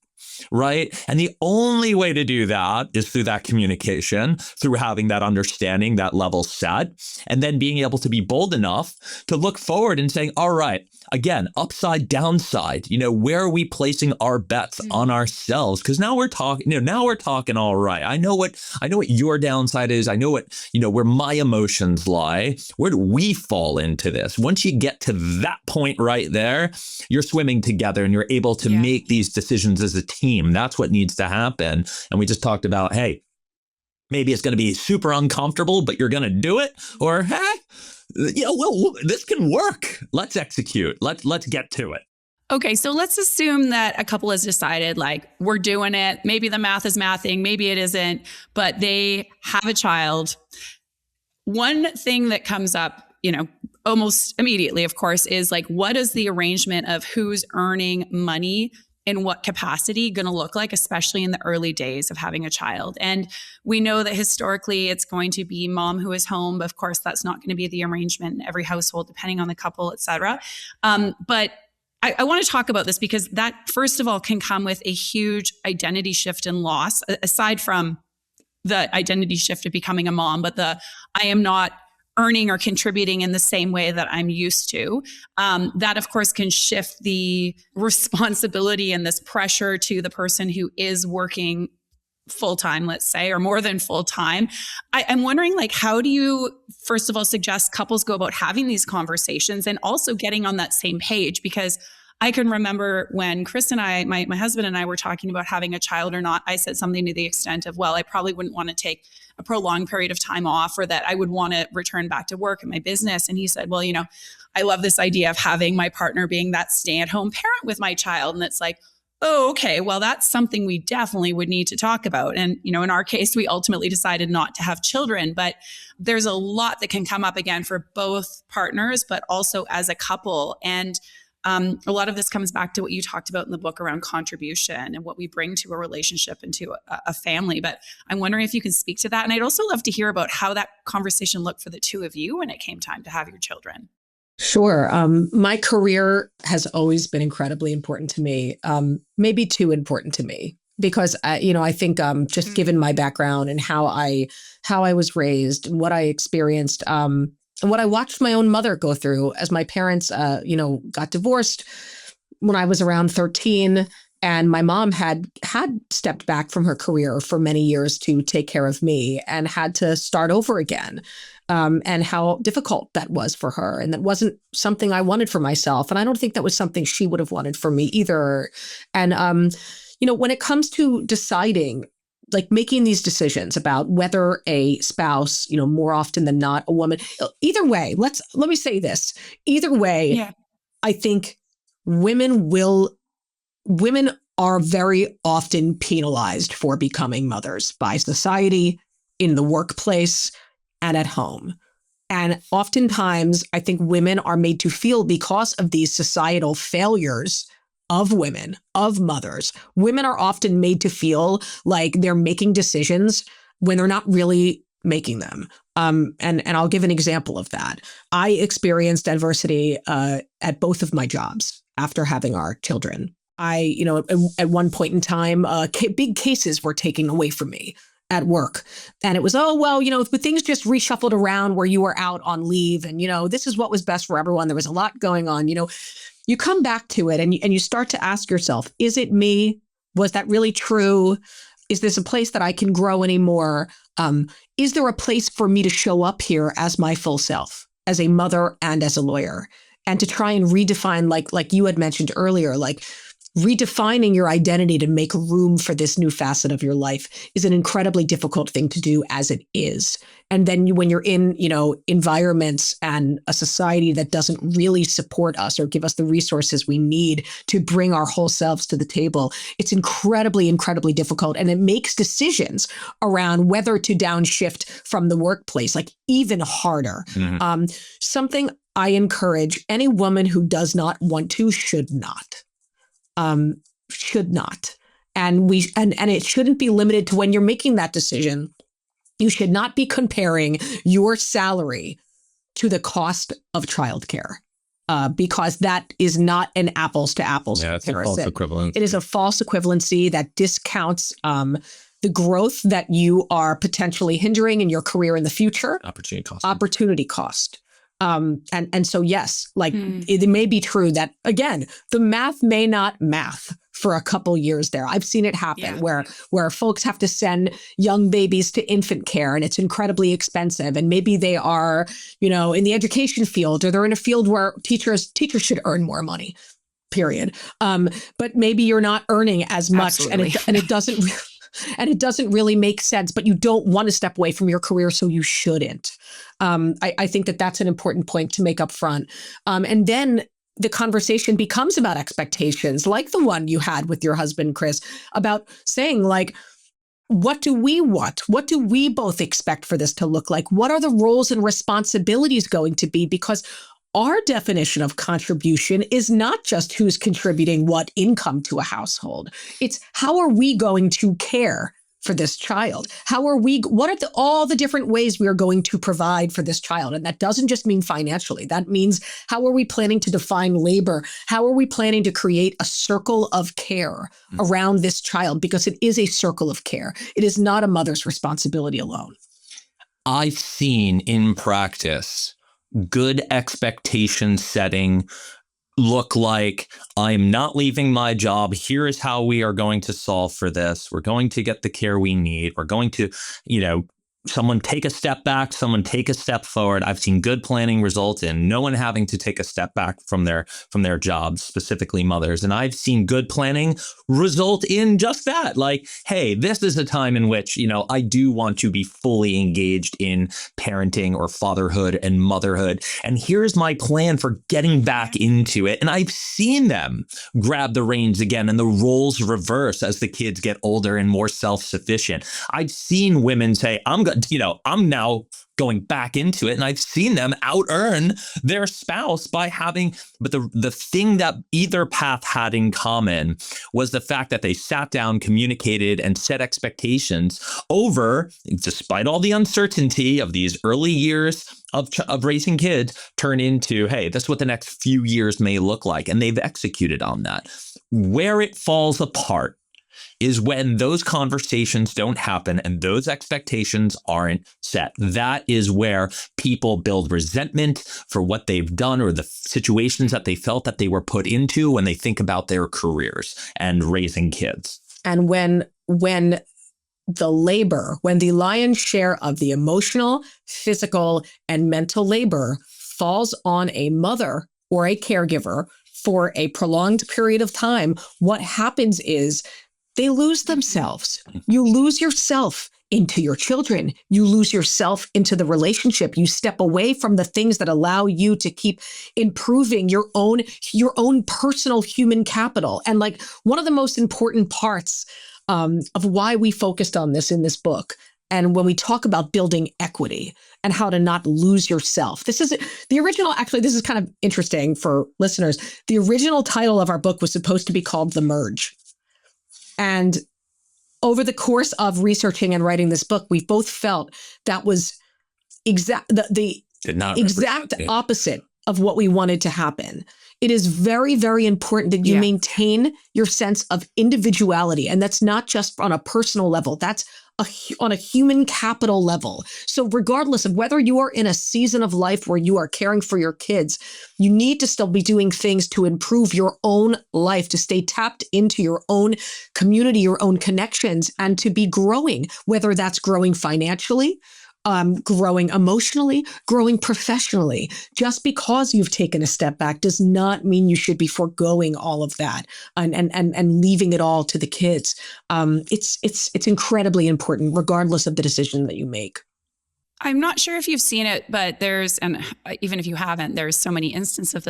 right? And the only way to do that is through that communication, through having that understanding, that level set, and then being able to be bold enough to look forward and saying, all right, again, upside, downside, where are we placing our bets on ourselves? Because now we're talking, all right. I know what your downside is. I know where my emotions lie. Where do we fall into this? Once you get to that point right there, you're swimming together and you're able to make these decisions as a team. That's what needs to happen. And we just talked about, hey, maybe it's going to be super uncomfortable, but you're going to do it. Or, hey, this can work. Let's execute. Let's get to it. Okay, so let's assume that a couple has decided, like, we're doing it. Maybe the math is mathing, maybe it isn't, but they have a child. One thing that comes up, almost immediately, of course, is like, what is the arrangement of who's earning money in what capacity going to look like, especially in the early days of having a child? And we know that historically it's going to be mom who is home, but of course that's not going to be the arrangement in every household, depending on the couple, et cetera. But I want to talk about this because that, first of all, can come with a huge identity shift and loss, aside from the identity shift of becoming a mom, but I am not earning or contributing in the same way that I'm used to. That, of course, can shift the responsibility and this pressure to the person who is working full-time, let's say, or more than full-time. I'm wondering, like, how do you, first of all, suggest couples go about having these conversations and also getting on that same page? Because I can remember when Chris and I, my husband and I, were talking about having a child or not, I said something to the extent of, well, I probably wouldn't want to take a prolonged period of time off, or that I would want to return back to work in my business. And he said, well, I love this idea of having my partner being that stay-at-home parent with my child. And it's like, oh, okay, well, that's something we definitely would need to talk about. And, in our case, we ultimately decided not to have children, but there's a lot that can come up again for both partners, but also as a couple. And a lot of this comes back to what you talked about in the book around contribution and what we bring to a relationship and to a family. But I'm wondering if you can speak to that. And I'd also love to hear about how that conversation looked for the two of you when it came time to have your children. Sure. My career has always been incredibly important to me, maybe too important to me, because I think just given my background and how I was raised and what I experienced, and what I watched my own mother go through as my parents, got divorced when I was around 13. And my mom had stepped back from her career for many years to take care of me and had to start over again. And how difficult that was for her. And that wasn't something I wanted for myself. And I don't think that was something she would have wanted for me either. And, when it comes to deciding, like making these decisions about whether a spouse, more often than not, a woman, either way, let me say this, either way, I think women are very often penalized for becoming mothers by society, in the workplace, and at home. And oftentimes, I think women are made to feel, because of these societal failures of women, of mothers, women are often made to feel like they're making decisions when they're not really making them. And I'll give an example of that. I experienced adversity at both of my jobs after having our children. At one point in time, big cases were taken away from me. at work. And it was, oh, well, but things just reshuffled around where you were out on leave. And, this is what was best for everyone. There was a lot going on. You come back to it and you start to ask yourself, is it me? Was that really true? Is this a place that I can grow anymore? Is there a place for me to show up here as my full self, as a mother and as a lawyer? And to try and redefine, like you had mentioned earlier, like redefining your identity to make room for this new facet of your life is an incredibly difficult thing to do as it is. And then when you're in, environments and a society that doesn't really support us or give us the resources we need to bring our whole selves to the table, it's incredibly, incredibly difficult. And it makes decisions around whether to downshift from the workplace, like even harder. Mm-hmm. Something I encourage any woman who does not want to should not. Should not. And it shouldn't be limited to when you're making that decision. You should not be comparing your salary to the cost of childcare, because that is not an apples to apples comparison. It's a false equivalency. It is a false equivalency that discounts the growth that you are potentially hindering in your career in the future. Opportunity cost. And so, yes, it may be true that, again, the math may not math for a couple years there. I've seen it happen where folks have to send young babies to infant care and it's incredibly expensive. And maybe they are, in the education field, or they're in a field where teachers should earn more money, period. But maybe you're not earning as much. Absolutely. And it doesn't and it doesn't really make sense, but you don't want to step away from your career, so you shouldn't. I think that that's an important point to make up front. And then the conversation becomes about expectations, like the one you had with your husband, Chris, about saying, what do we want? What do we both expect for this to look like? What are the roles and responsibilities going to be? Because our definition of contribution is not just who's contributing what income to a household. It's how are we going to care for this child? What are all the different ways we are going to provide for this child? And that doesn't just mean financially. That means, how are we planning to define labor? How are we planning to create a circle of care around this child? Because it is a circle of care. It is not a mother's responsibility alone. I've seen in practice good expectation setting look like, I'm not leaving my job. Here is how we are going to solve for this. We're going to get the care we need. We're going to, someone take a step back, someone take a step forward. I've seen good planning result in no one having to take a step back from their jobs, specifically mothers. And I've seen good planning result in just that. Like, hey, this is a time in which, I do want to be fully engaged in parenting or fatherhood and motherhood. And here's my plan for getting back into it. And I've seen them grab the reins again and the roles reverse as the kids get older and more self-sufficient. I've seen women say, I'm now going back into it. And I've seen them out earn their spouse by but the thing that either path had in common was the fact that they sat down, communicated, and set expectations over, despite all the uncertainty of these early years of raising kids, turn into, hey, this is what the next few years may look like. And they've executed on that. Where it falls apart is when those conversations don't happen and those expectations aren't set. That is where people build resentment for what they've done or the situations that they felt that they were put into when they think about their careers and raising kids. And when the lion's share of the emotional, physical, and mental labor falls on a mother or a caregiver for a prolonged period of time, what happens is they lose themselves. You lose yourself into your children. You lose yourself into the relationship. You step away from the things that allow you to keep improving your own personal human capital. And one of the most important parts of why we focused on this in this book, and when we talk about building equity and how to not lose yourself, this is the original. Actually, this is kind of interesting for listeners. The original title of our book was supposed to be called The Merge. And over the course of researching and writing this book, we both felt that was the exact opposite of what we wanted to happen. It is very, very important that you maintain your sense of individuality. And that's not just on a personal level. That's on a human capital level. So regardless of whether you are in a season of life where you are caring for your kids, you need to still be doing things to improve your own life, to stay tapped into your own community, your own connections, and to be growing, whether that's growing financially, growing emotionally, growing professionally. Just because you've taken a step back does not mean you should be foregoing all of that and leaving it all to the kids. It's incredibly important, regardless of the decision that you make. I'm not sure if you've seen it, but and even if you haven't, there's so many instances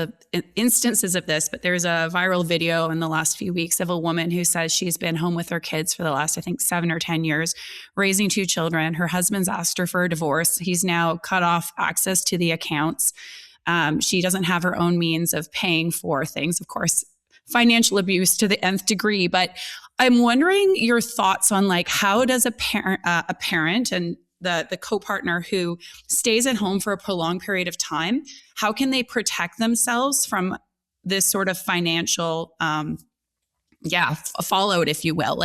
of this, but there's a viral video in the last few weeks of a woman who says she's been home with her kids for the last, I think, 7 or 10 years, raising 2 children. Her husband's asked her for a divorce. He's now cut off access to the accounts. She doesn't have her own means of paying for things, of course, financial abuse to the nth degree. But I'm wondering your thoughts on how does a parent and the co-partner who stays at home for a prolonged period of time, how can they protect themselves from this sort of financial, fallout, if you will?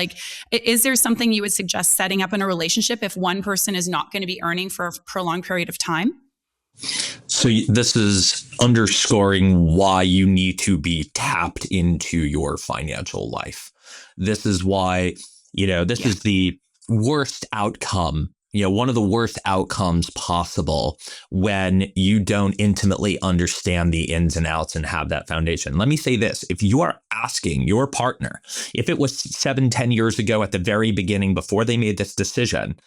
Is there something you would suggest setting up in a relationship if one person is not going to be earning for a prolonged period of time? So this is underscoring why you need to be tapped into your financial life. This is why, this is the worst outcome. One of the worst outcomes possible when you don't intimately understand the ins and outs and have that foundation. Let me say this. If you are asking your partner, if it was 7-10 years ago at the very beginning before they made this decision,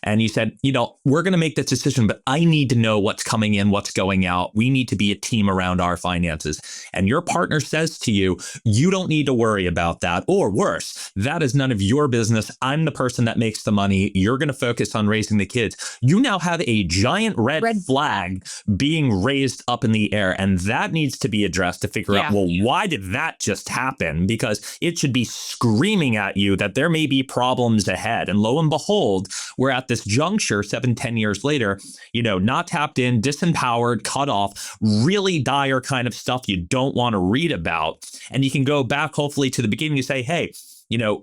and you said, we're going to make this decision, but I need to know what's coming in, what's going out. We need to be a team around our finances. And your partner says to you, you don't need to worry about that. Or worse, that is none of your business. I'm the person that makes the money. You're going to focus on raising the kids. You now have a giant red flag being raised up in the air. And that needs to be addressed to figure out, why did that just happen? Because it should be screaming at you that there may be problems ahead. And lo and behold, we're at this juncture 7-10 years later, not tapped in, disempowered, cut off, really dire kind of stuff you don't want to read about. And you can go back hopefully to the beginning and say, hey,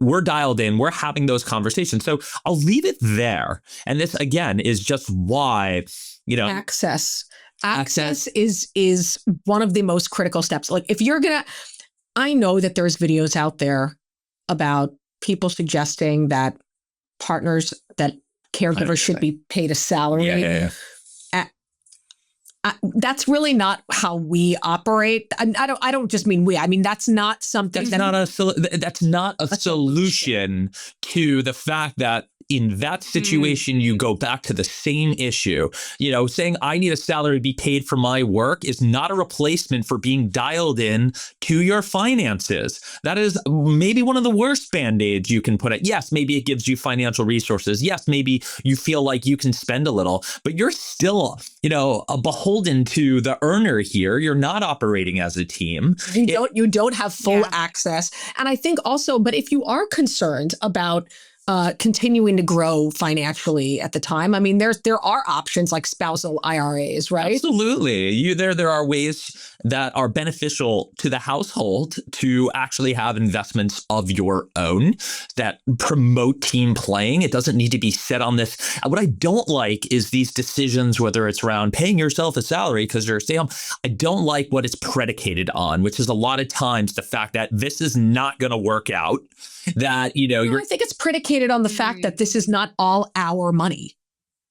we're dialed in, we're having those conversations. So I'll leave it there. And this again is just why, access is one of the most critical steps. If you're I know that there's videos out there about people suggesting that caregivers should be paid a salary. Yeah. That's really not how we operate. I don't just mean we. I mean, that's not something. That's not a solution to the fact that in that situation, you go back to the same issue. Saying I need a salary to be paid for my work is not a replacement for being dialed in to your finances. That is maybe one of the worst band-aids you can put it. Yes, maybe it gives you financial resources. Yes, maybe you feel like you can spend a little, but you're still, a beholden to the earner here. You're not operating as a team. You don't have full access. And I think also, but if you are concerned about continuing to grow financially at the time, I mean, there are options like spousal IRAs, right? Absolutely. There are ways that are beneficial to the household to actually have investments of your own that promote team playing. It doesn't need to be set on this. What I don't like is these decisions, whether it's around paying yourself a salary because you're a stay-at-home. I don't like what it's predicated on, which is a lot of times the fact that this is not going to work out. That, I think it's predicated on the fact that this is not all our money.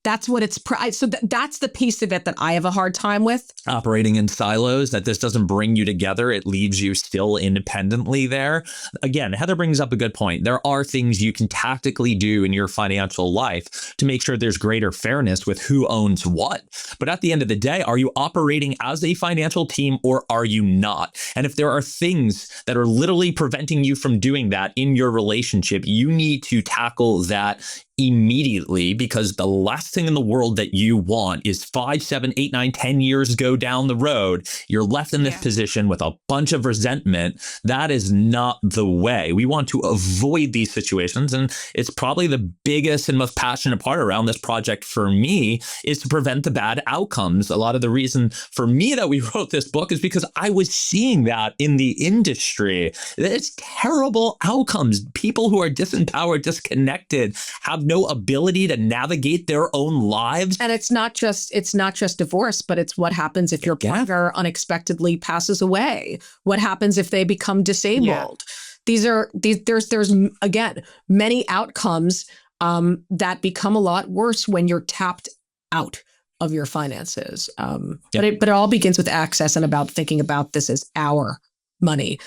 That's what it's. So that's the piece of it that I have a hard time with. Operating in silos, that this doesn't bring you together. It leaves you still independently there. Again, Heather brings up a good point. There are things you can tactically do in your financial life to make sure there's greater fairness with who owns what. But at the end of the day, are you operating as a financial team or are you not? And if there are things that are literally preventing you from doing that in your relationship, you need to tackle that immediately, because the last thing in the world that you want is 5, 7, 8, 9, 10 years go down the road. You're left in this position with a bunch of resentment. That is not the way. We want to avoid these situations. And it's probably the biggest and most passionate part around this project for me is to prevent the bad outcomes. A lot of the reason for me that we wrote this book is because I was seeing that in the industry. It's terrible outcomes. People who are disempowered, disconnected, have no ability to navigate their own lives. And it's not just divorce, but it's what happens if your partner unexpectedly passes away. What happens if they become disabled? There's again many outcomes that become a lot worse when you're tapped out of your finances. But it all begins with access and about thinking about this as our money.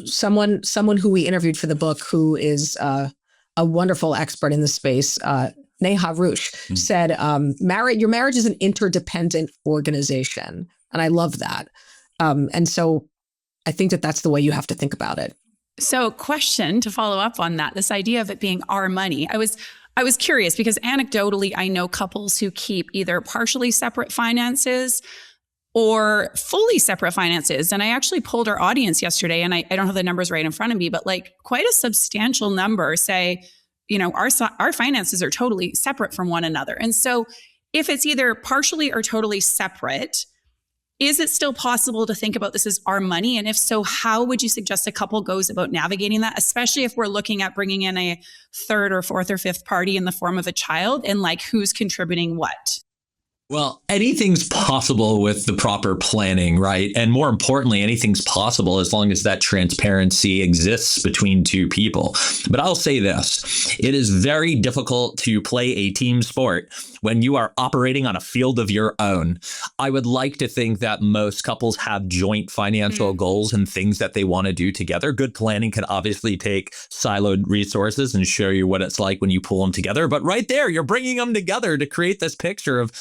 Someone who we interviewed for the book, who is a wonderful expert in the space, Neha Rush, said, your marriage is an interdependent organization. And I love that. And so I think that that's the way you have to think about it. So, question to follow up on that, this idea of it being our money. I was curious because anecdotally, I know couples who keep either partially separate finances or fully separate finances. And I actually polled our audience yesterday, and I don't have the numbers right in front of me, but like quite a substantial number say, our finances are totally separate from one another. And so if it's either partially or totally separate, is it still possible to think about this as our money? And if so, how would you suggest a couple goes about navigating that, especially if we're looking at bringing in a third or fourth or fifth party in the form of a child, and like who's contributing what? Well, anything's possible with the proper planning, right? And more importantly, anything's possible as long as that transparency exists between two people. But I'll say this, it is very difficult to play a team sport when you are operating on a field of your own. I would like to think that most couples have joint financial goals and things that they want to do together. Good planning can obviously take siloed resources and show you what it's like when you pull them together. But right there, you're bringing them together to create this picture of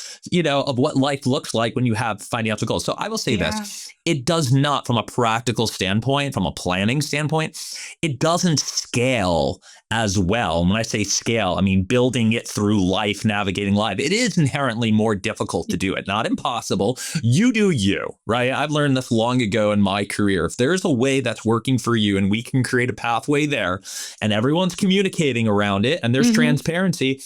what life looks like when you have financial goals. So I will say this, it does not, from a practical standpoint, from a planning standpoint, it doesn't scale as well. And when I say scale, I mean building it through life, navigating life. It is inherently more difficult to do it, not impossible. You do you, right? I've learned this long ago in my career. If there's a way that's working for you and we can create a pathway there and everyone's communicating around it and there's transparency,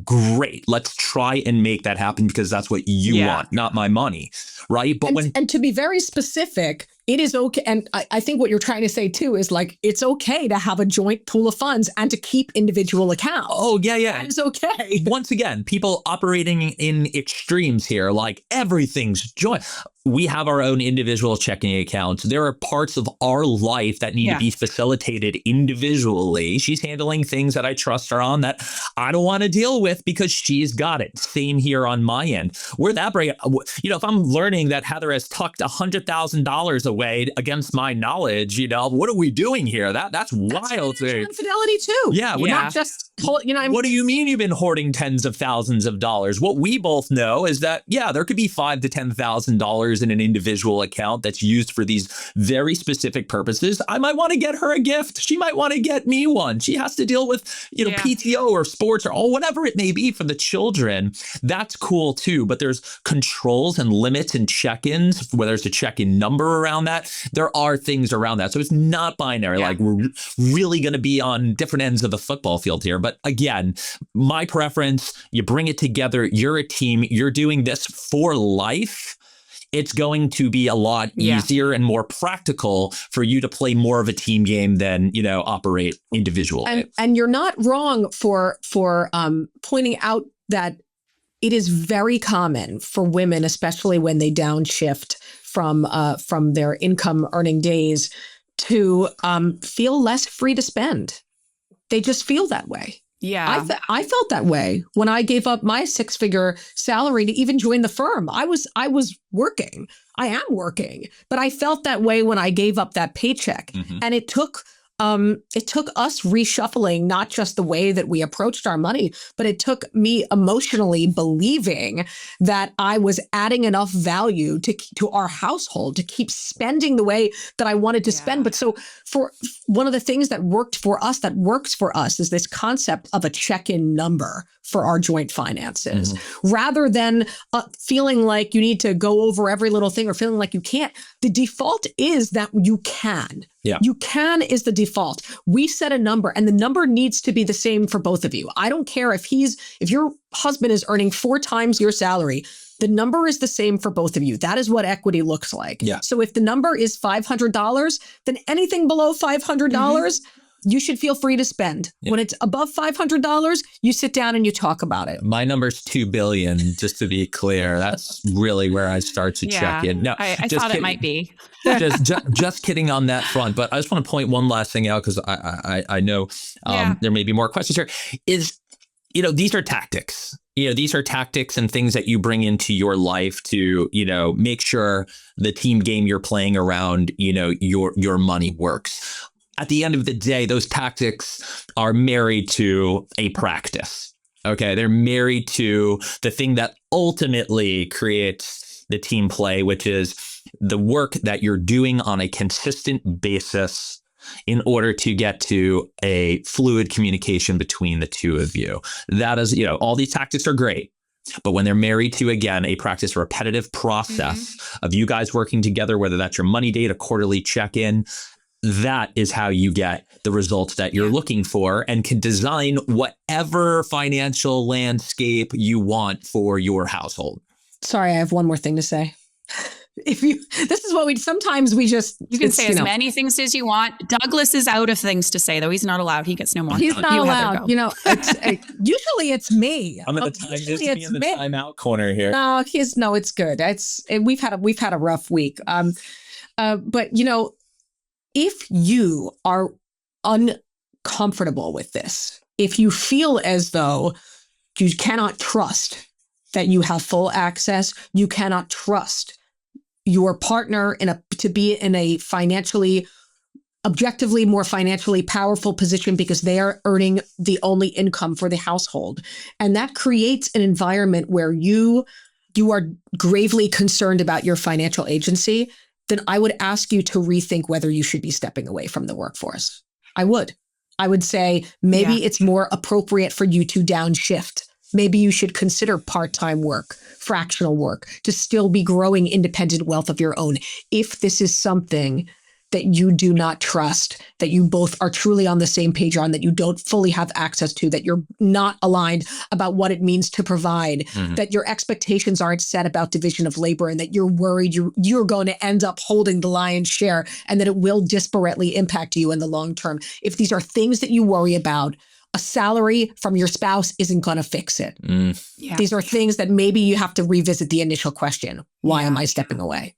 great. Let's try and make that happen because that's what you want, not my money, right? But and to be very specific, it is okay. And I think what you're trying to say too is like, it's okay to have a joint pool of funds and to keep individual accounts. Oh, yeah. That is okay. Once again, people operating in extremes here, like everything's joint. We have our own individual checking accounts. There are parts of our life that need to be facilitated individually. She's handling things that I trust her on that I don't want to deal with because she's got it. Same here on my end. Where that break, if I'm learning that Heather has tucked $100,000 away against my knowledge, what are we doing here? That's wild. Infidelity too. Yeah. We're not just, what do you mean you've been hoarding tens of thousands of dollars? What we both know is that, there could be $5,000 to $10,000 in an individual account that's used for these very specific purposes. I might want to get her a gift. She might want to get me one. She has to deal with, PTO or sports or whatever it may be for the children. That's cool too. But there's controls and limits and check-ins, whether there's a check-in number around that. There are things around that. So it's not binary. Like we're really going to be on different ends of the football field here. But again, my preference, you bring it together. You're a team. You're doing this for life. It's going to be a lot easier and more practical for you to play more of a team game than, operate individually. And you're not wrong for pointing out that it is very common for women, especially when they downshift from their income earning days, to feel less free to spend. They just feel that way. Yeah. I felt that way when I gave up my 6-figure salary to even join the firm. I was working. I am working, but I felt that way when I gave up that paycheck. And it took it took us reshuffling not just the way that we approached our money, but it took me emotionally believing that I was adding enough value to our household to keep spending the way that I wanted to spend. But so for one of the things that works for us is this concept of a check-in number for our joint finances, rather than feeling like you need to go over every little thing or feeling like you can't. The default is that you can. Yeah. You can is the default. We set a number, and the number needs to be the same for both of you. I don't care if your husband is earning 4 times your salary, the number is the same for both of you. That is what equity looks like. Yeah. So if the number is $500, then anything below $500, you should feel free to spend. Yeah. When it's above $500, you sit down and you talk about it. My number's $2 billion, just to be clear. That's really where I start to check in. No, I just thought kidding. it might be. just kidding on that front. But I just want to point one last thing out, because I know there may be more questions here. Is, these are tactics. These are tactics and things that you bring into your life to, make sure the team game you're playing around, your money works. At the end of the day, those tactics are married to a practice. Okay, they're married to the thing that ultimately creates the team play, which is the work that you're doing on a consistent basis in order to get to a fluid communication between the two of you. That is, all these tactics are great. But when they're married to, again, a practice, repetitive process of you guys working together, whether that's your money date, a quarterly check-in, that is how you get the results that you're looking for and can design whatever financial landscape you want for your household. Sorry, I have one more thing to say. This is what sometimes we just. You can say as many things as you want. Douglas is out of things to say, though. He's not allowed. He gets no more. He's not allowed. Usually it's me. I'm in the timeout corner here. No, it's good. We've had a rough week. But if you are uncomfortable with this, if you feel as though you cannot trust that you have full access, you cannot trust your partner to be in a objectively more financially powerful position because they are earning the only income for the household, and that creates an environment where you are gravely concerned about your financial agency, then I would ask you to rethink whether you should be stepping away from the workforce. I would say maybe it's more appropriate for you to downshift. Maybe you should consider part-time work, fractional work, to still be growing independent wealth of your own. If this is something that you do not trust, that you both are truly on the same page on, that you don't fully have access to, that you're not aligned about what it means to provide, that your expectations aren't set about division of labor, and that you're worried you're going to end up holding the lion's share and that it will disparately impact you in the long term. If these are things that you worry about, a salary from your spouse isn't going to fix it. These are things that maybe you have to revisit the initial question. Why am I stepping away?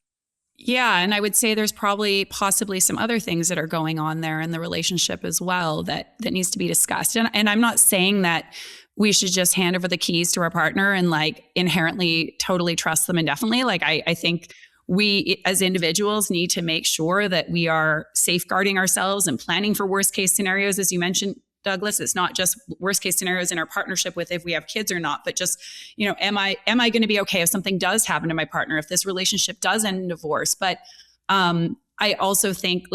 Yeah. And I would say there's possibly some other things that are going on there in the relationship as well that needs to be discussed. And I'm not saying that we should just hand over the keys to our partner and inherently totally trust them indefinitely. I think we as individuals need to make sure that we are safeguarding ourselves and planning for worst case scenarios. As you mentioned, Douglas, it's not just worst case scenarios in our partnership with if we have kids or not, but just, am I going to be okay if something does happen to my partner, if this relationship does end in divorce? But I also think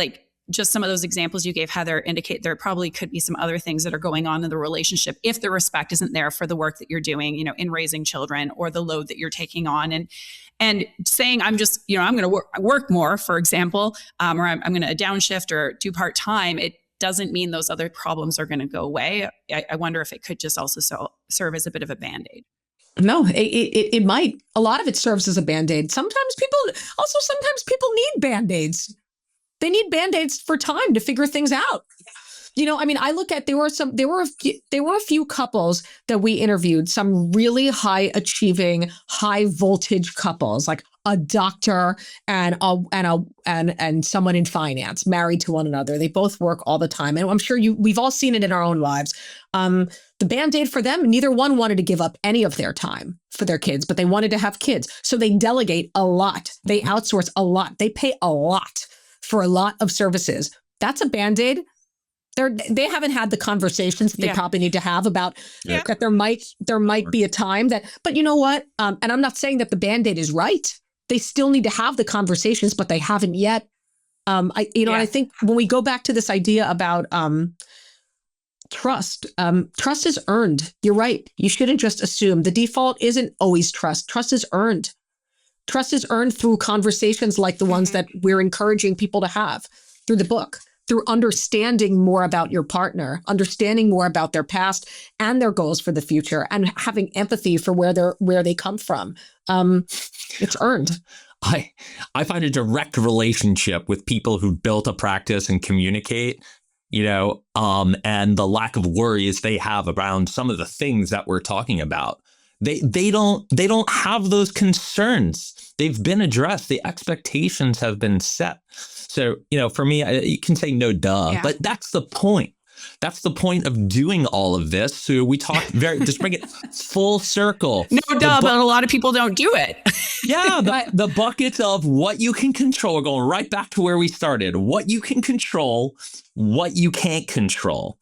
just some of those examples you gave, Heather, indicate there probably could be some other things that are going on in the relationship if the respect isn't there for the work that you're doing, in raising children or the load that you're taking on. And saying I'm just, I'm going to work more, for example, or I'm going to downshift or do part-time, it doesn't mean those other problems are going to go away. I wonder if it could just also serve as a bit of a Band-Aid. No, it might. A lot of it serves as a Band-Aid. Sometimes people need Band-Aids. They need Band-Aids for time to figure things out. I look at, there were a few couples that we interviewed, some really high achieving, high voltage couples, like a doctor and someone in finance, married to one another. They both work all the time. And I'm sure we've all seen it in our own lives. The Band-Aid for them, neither one wanted to give up any of their time for their kids, but they wanted to have kids. So they delegate a lot. They outsource a lot. They pay a lot for a lot of services. That's a Band-Aid. They haven't had the conversations that they probably need to have about that there might be a time that, but you know what? And I'm not saying that the Band-Aid is right. They still need to have the conversations, but they haven't yet. And I think when we go back to this idea about trust is earned. You're right. You shouldn't just assume. The default isn't always trust. Trust is earned. Trust is earned through conversations like the ones that we're encouraging people to have through the book, through understanding more about your partner, understanding more about their past and their goals for the future, and having empathy for where they come from. It's earned. I find a direct relationship with people who built a practice and communicate, and the lack of worries they have around some of the things that we're talking about. They don't have those concerns. They've been addressed. The expectations have been set. So, for me, you can say no duh, but that's the point. That's the point of doing all of this. So we talk just bring it full circle. No duh, but a lot of people don't do it. The buckets of what you can control, going right back to where we started. What you can control, what you can't control.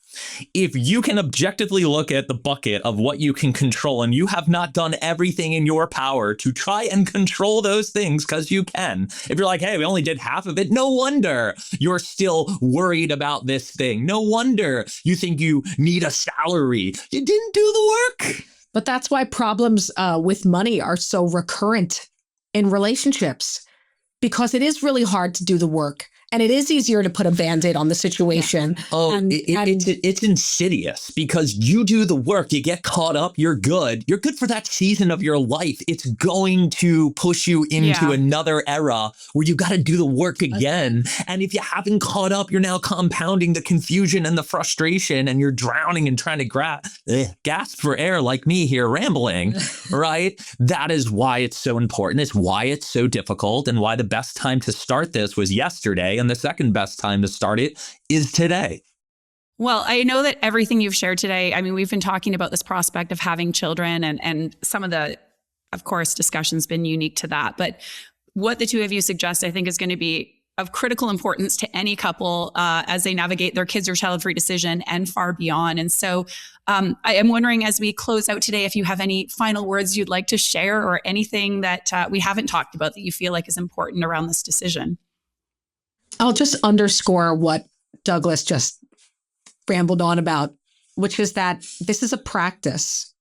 If you can objectively look at the bucket of what you can control and you have not done everything in your power to try and control those things because you can. If you're like, hey, we only did half of it, no wonder you're still worried about this thing. No wonder you think you need a salary. You didn't do the work. But that's why problems with money are so recurrent in relationships, because it is really hard to do the work. And it is easier to put a Band-Aid on the situation. It's insidious because you do the work, you get caught up, you're good. You're good for that season of your life. It's going to push you into another era where you got to do the work again. And if you haven't caught up, you're now compounding the confusion and the frustration, and you're drowning and trying to gasp for air like me here rambling, right? That is why it's so important. It's why it's so difficult, and why the best time to start this was yesterday. And the second best time to start it is today. Well, I know that everything you've shared today, I mean, we've been talking about this prospect of having children, and some of the, of course, discussion's been unique to that. But what the two of you suggest, I think, is going to be of critical importance to any couple as they navigate their kids or child-free decision and far beyond. And so I am wondering, as we close out today, if you have any final words you'd like to share, or anything that we haven't talked about that you feel like is important around this decision. I'll just underscore what Douglas just rambled on about, which is that this is a practice.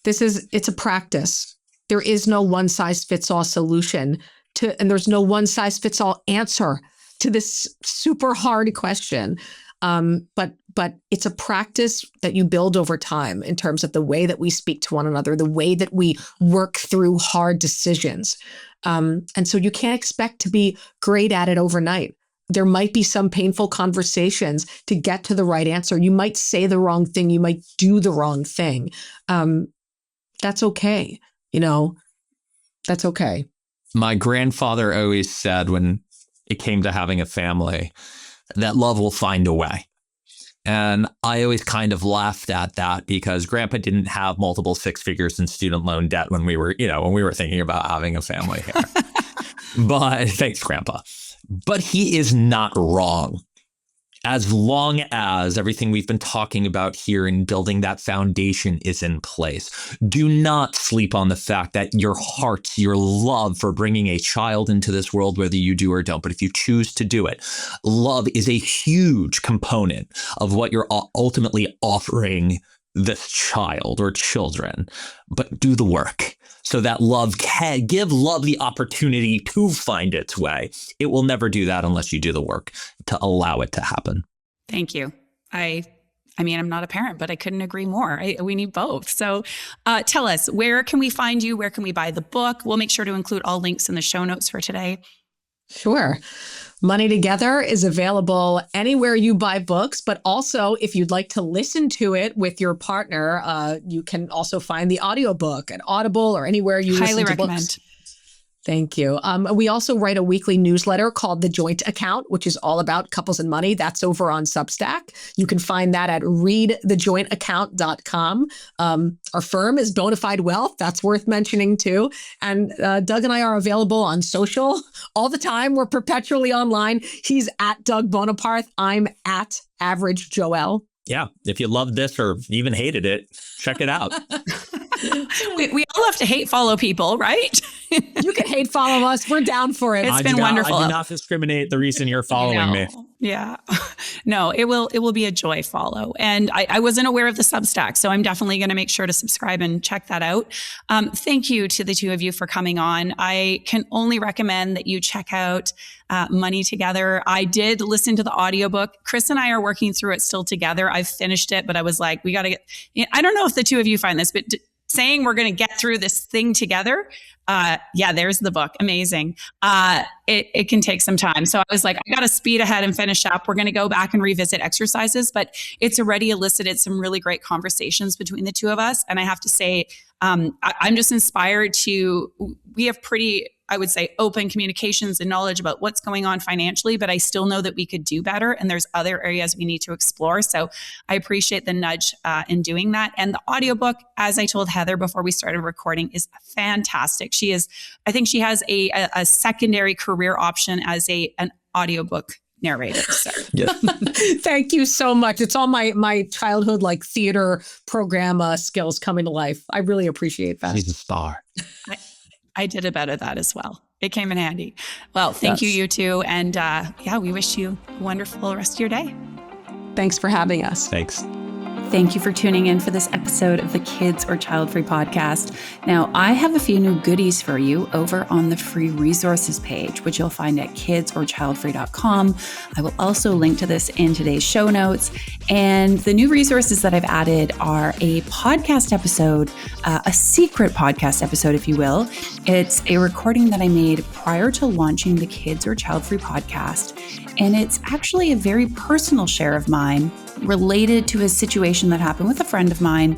It's a practice. There is no one size fits all solution and there's no one size fits all answer to this super hard question. But it's a practice that you build over time in terms of the way that we speak to one another, the way that we work through hard decisions. And so you can't expect to be great at it overnight. There might be some painful conversations to get to the right answer. You might say the wrong thing. You might do the wrong thing. That's okay. That's okay. My grandfather always said, when it came to having a family, that love will find a way. And I always kind of laughed at that, because Grandpa didn't have multiple six figures in student loan debt when we were thinking about having a family here. But thanks, Grandpa. But he is not wrong. As long as everything we've been talking about here in building that foundation is in place. Do not sleep on the fact that your heart, your love for bringing a child into this world, whether you do or don't, but if you choose to do it, love is a huge component of what you're ultimately offering this child or children. But do the work so that love can give love the opportunity to find its way. It will never do that unless you do the work to allow it to happen. Thank you. I mean, I'm not a parent, but I couldn't agree more. We need both. So tell us, where can we find you? Where can we buy the book? We'll make sure to include all links in the show notes for today. Sure. Money Together is available anywhere you buy books, but also if you'd like to listen to it with your partner, you can also find the audiobook at Audible or anywhere you highly listen to recommend. books. Thank you. We also write a weekly newsletter called The Joint Account, which is all about couples and money. That's over on Substack. You can find that at readthejointaccount.com. Our firm is Bonafide Wealth. That's worth mentioning too. And Doug and I are available on social all the time. We're perpetually online. He's at Doug Boneparth. I'm at Average Joelle. Yeah. If you loved this or even hated it, check it out. We all have to hate follow people, right? You can hate follow us. We're down for it. It's been wonderful. I do not discriminate the reason you're following me. Yeah. No, it will be a joy follow. And I wasn't aware of the Substack, so I'm definitely going to make sure to subscribe and check that out. Thank you to the two of you for coming on. I can only recommend that you check out Money Together. I did listen to the audiobook. Chris and I are working through it still together. I've finished it, but I was like, we got to get, I don't know if the two of you find this, but saying we're going to get through this thing together. Yeah, there's the book. Amazing. It can take some time. So I was like, I got to speed ahead and finish up. We're going to go back and revisit exercises, but it's already elicited some really great conversations between the two of us. And I have to say, I'm just inspired we have pretty, I would say, open communications and knowledge about what's going on financially, but I still know that we could do better. And there's other areas we need to explore. So I appreciate the nudge in doing that. And the audiobook, as I told Heather before we started recording, is fantastic. I think she has a secondary career option as an audiobook narrator. So. Yeah. Thank you so much. It's all my childhood theater program skills coming to life. I really appreciate that. She's a star. I did a bit of that as well. It came in handy. Well, thank you two. And we wish you a wonderful rest of your day. Thanks for having us. Thanks. Thank you for tuning in for this episode of the Kids or Child Free podcast. Now, I have a few new goodies for you over on the free resources page, which you'll find at kidsorchildfree.com. I will also link to this in today's show notes. And the new resources that I've added are a podcast episode, a secret podcast episode, if you will. It's a recording that I made prior to launching the Kids or Child Free podcast. And it's actually a very personal share of mine related to a situation that happened with a friend of mine.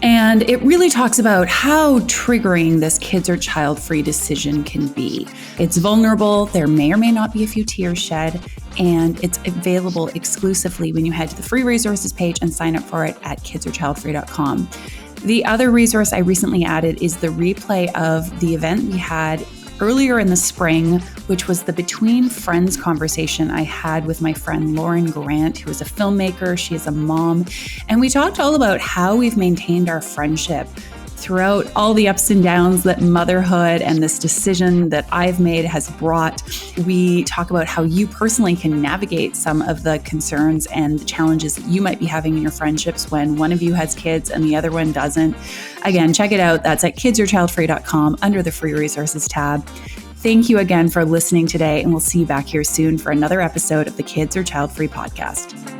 And it really talks about how triggering this kids or child free decision can be. It's vulnerable. There may or may not be a few tears shed, and it's available exclusively when you head to the free resources page and sign up for it at kidsorchildfree.com. The other resource I recently added is the replay of the event we had earlier in the spring, which was the Between Friends conversation I had with my friend Lauren Grant, who is a filmmaker. She is a mom. And we talked all about how we've maintained our friendship throughout all the ups and downs that motherhood and this decision that I've made has brought. We talk about how you personally can navigate some of the concerns and the challenges that you might be having in your friendships when one of you has kids and the other one doesn't. Again, check it out. That's at kidsorchildfree.com under the free resources tab. Thank you again for listening today, and we'll see you back here soon for another episode of the Kids or Child Free podcast.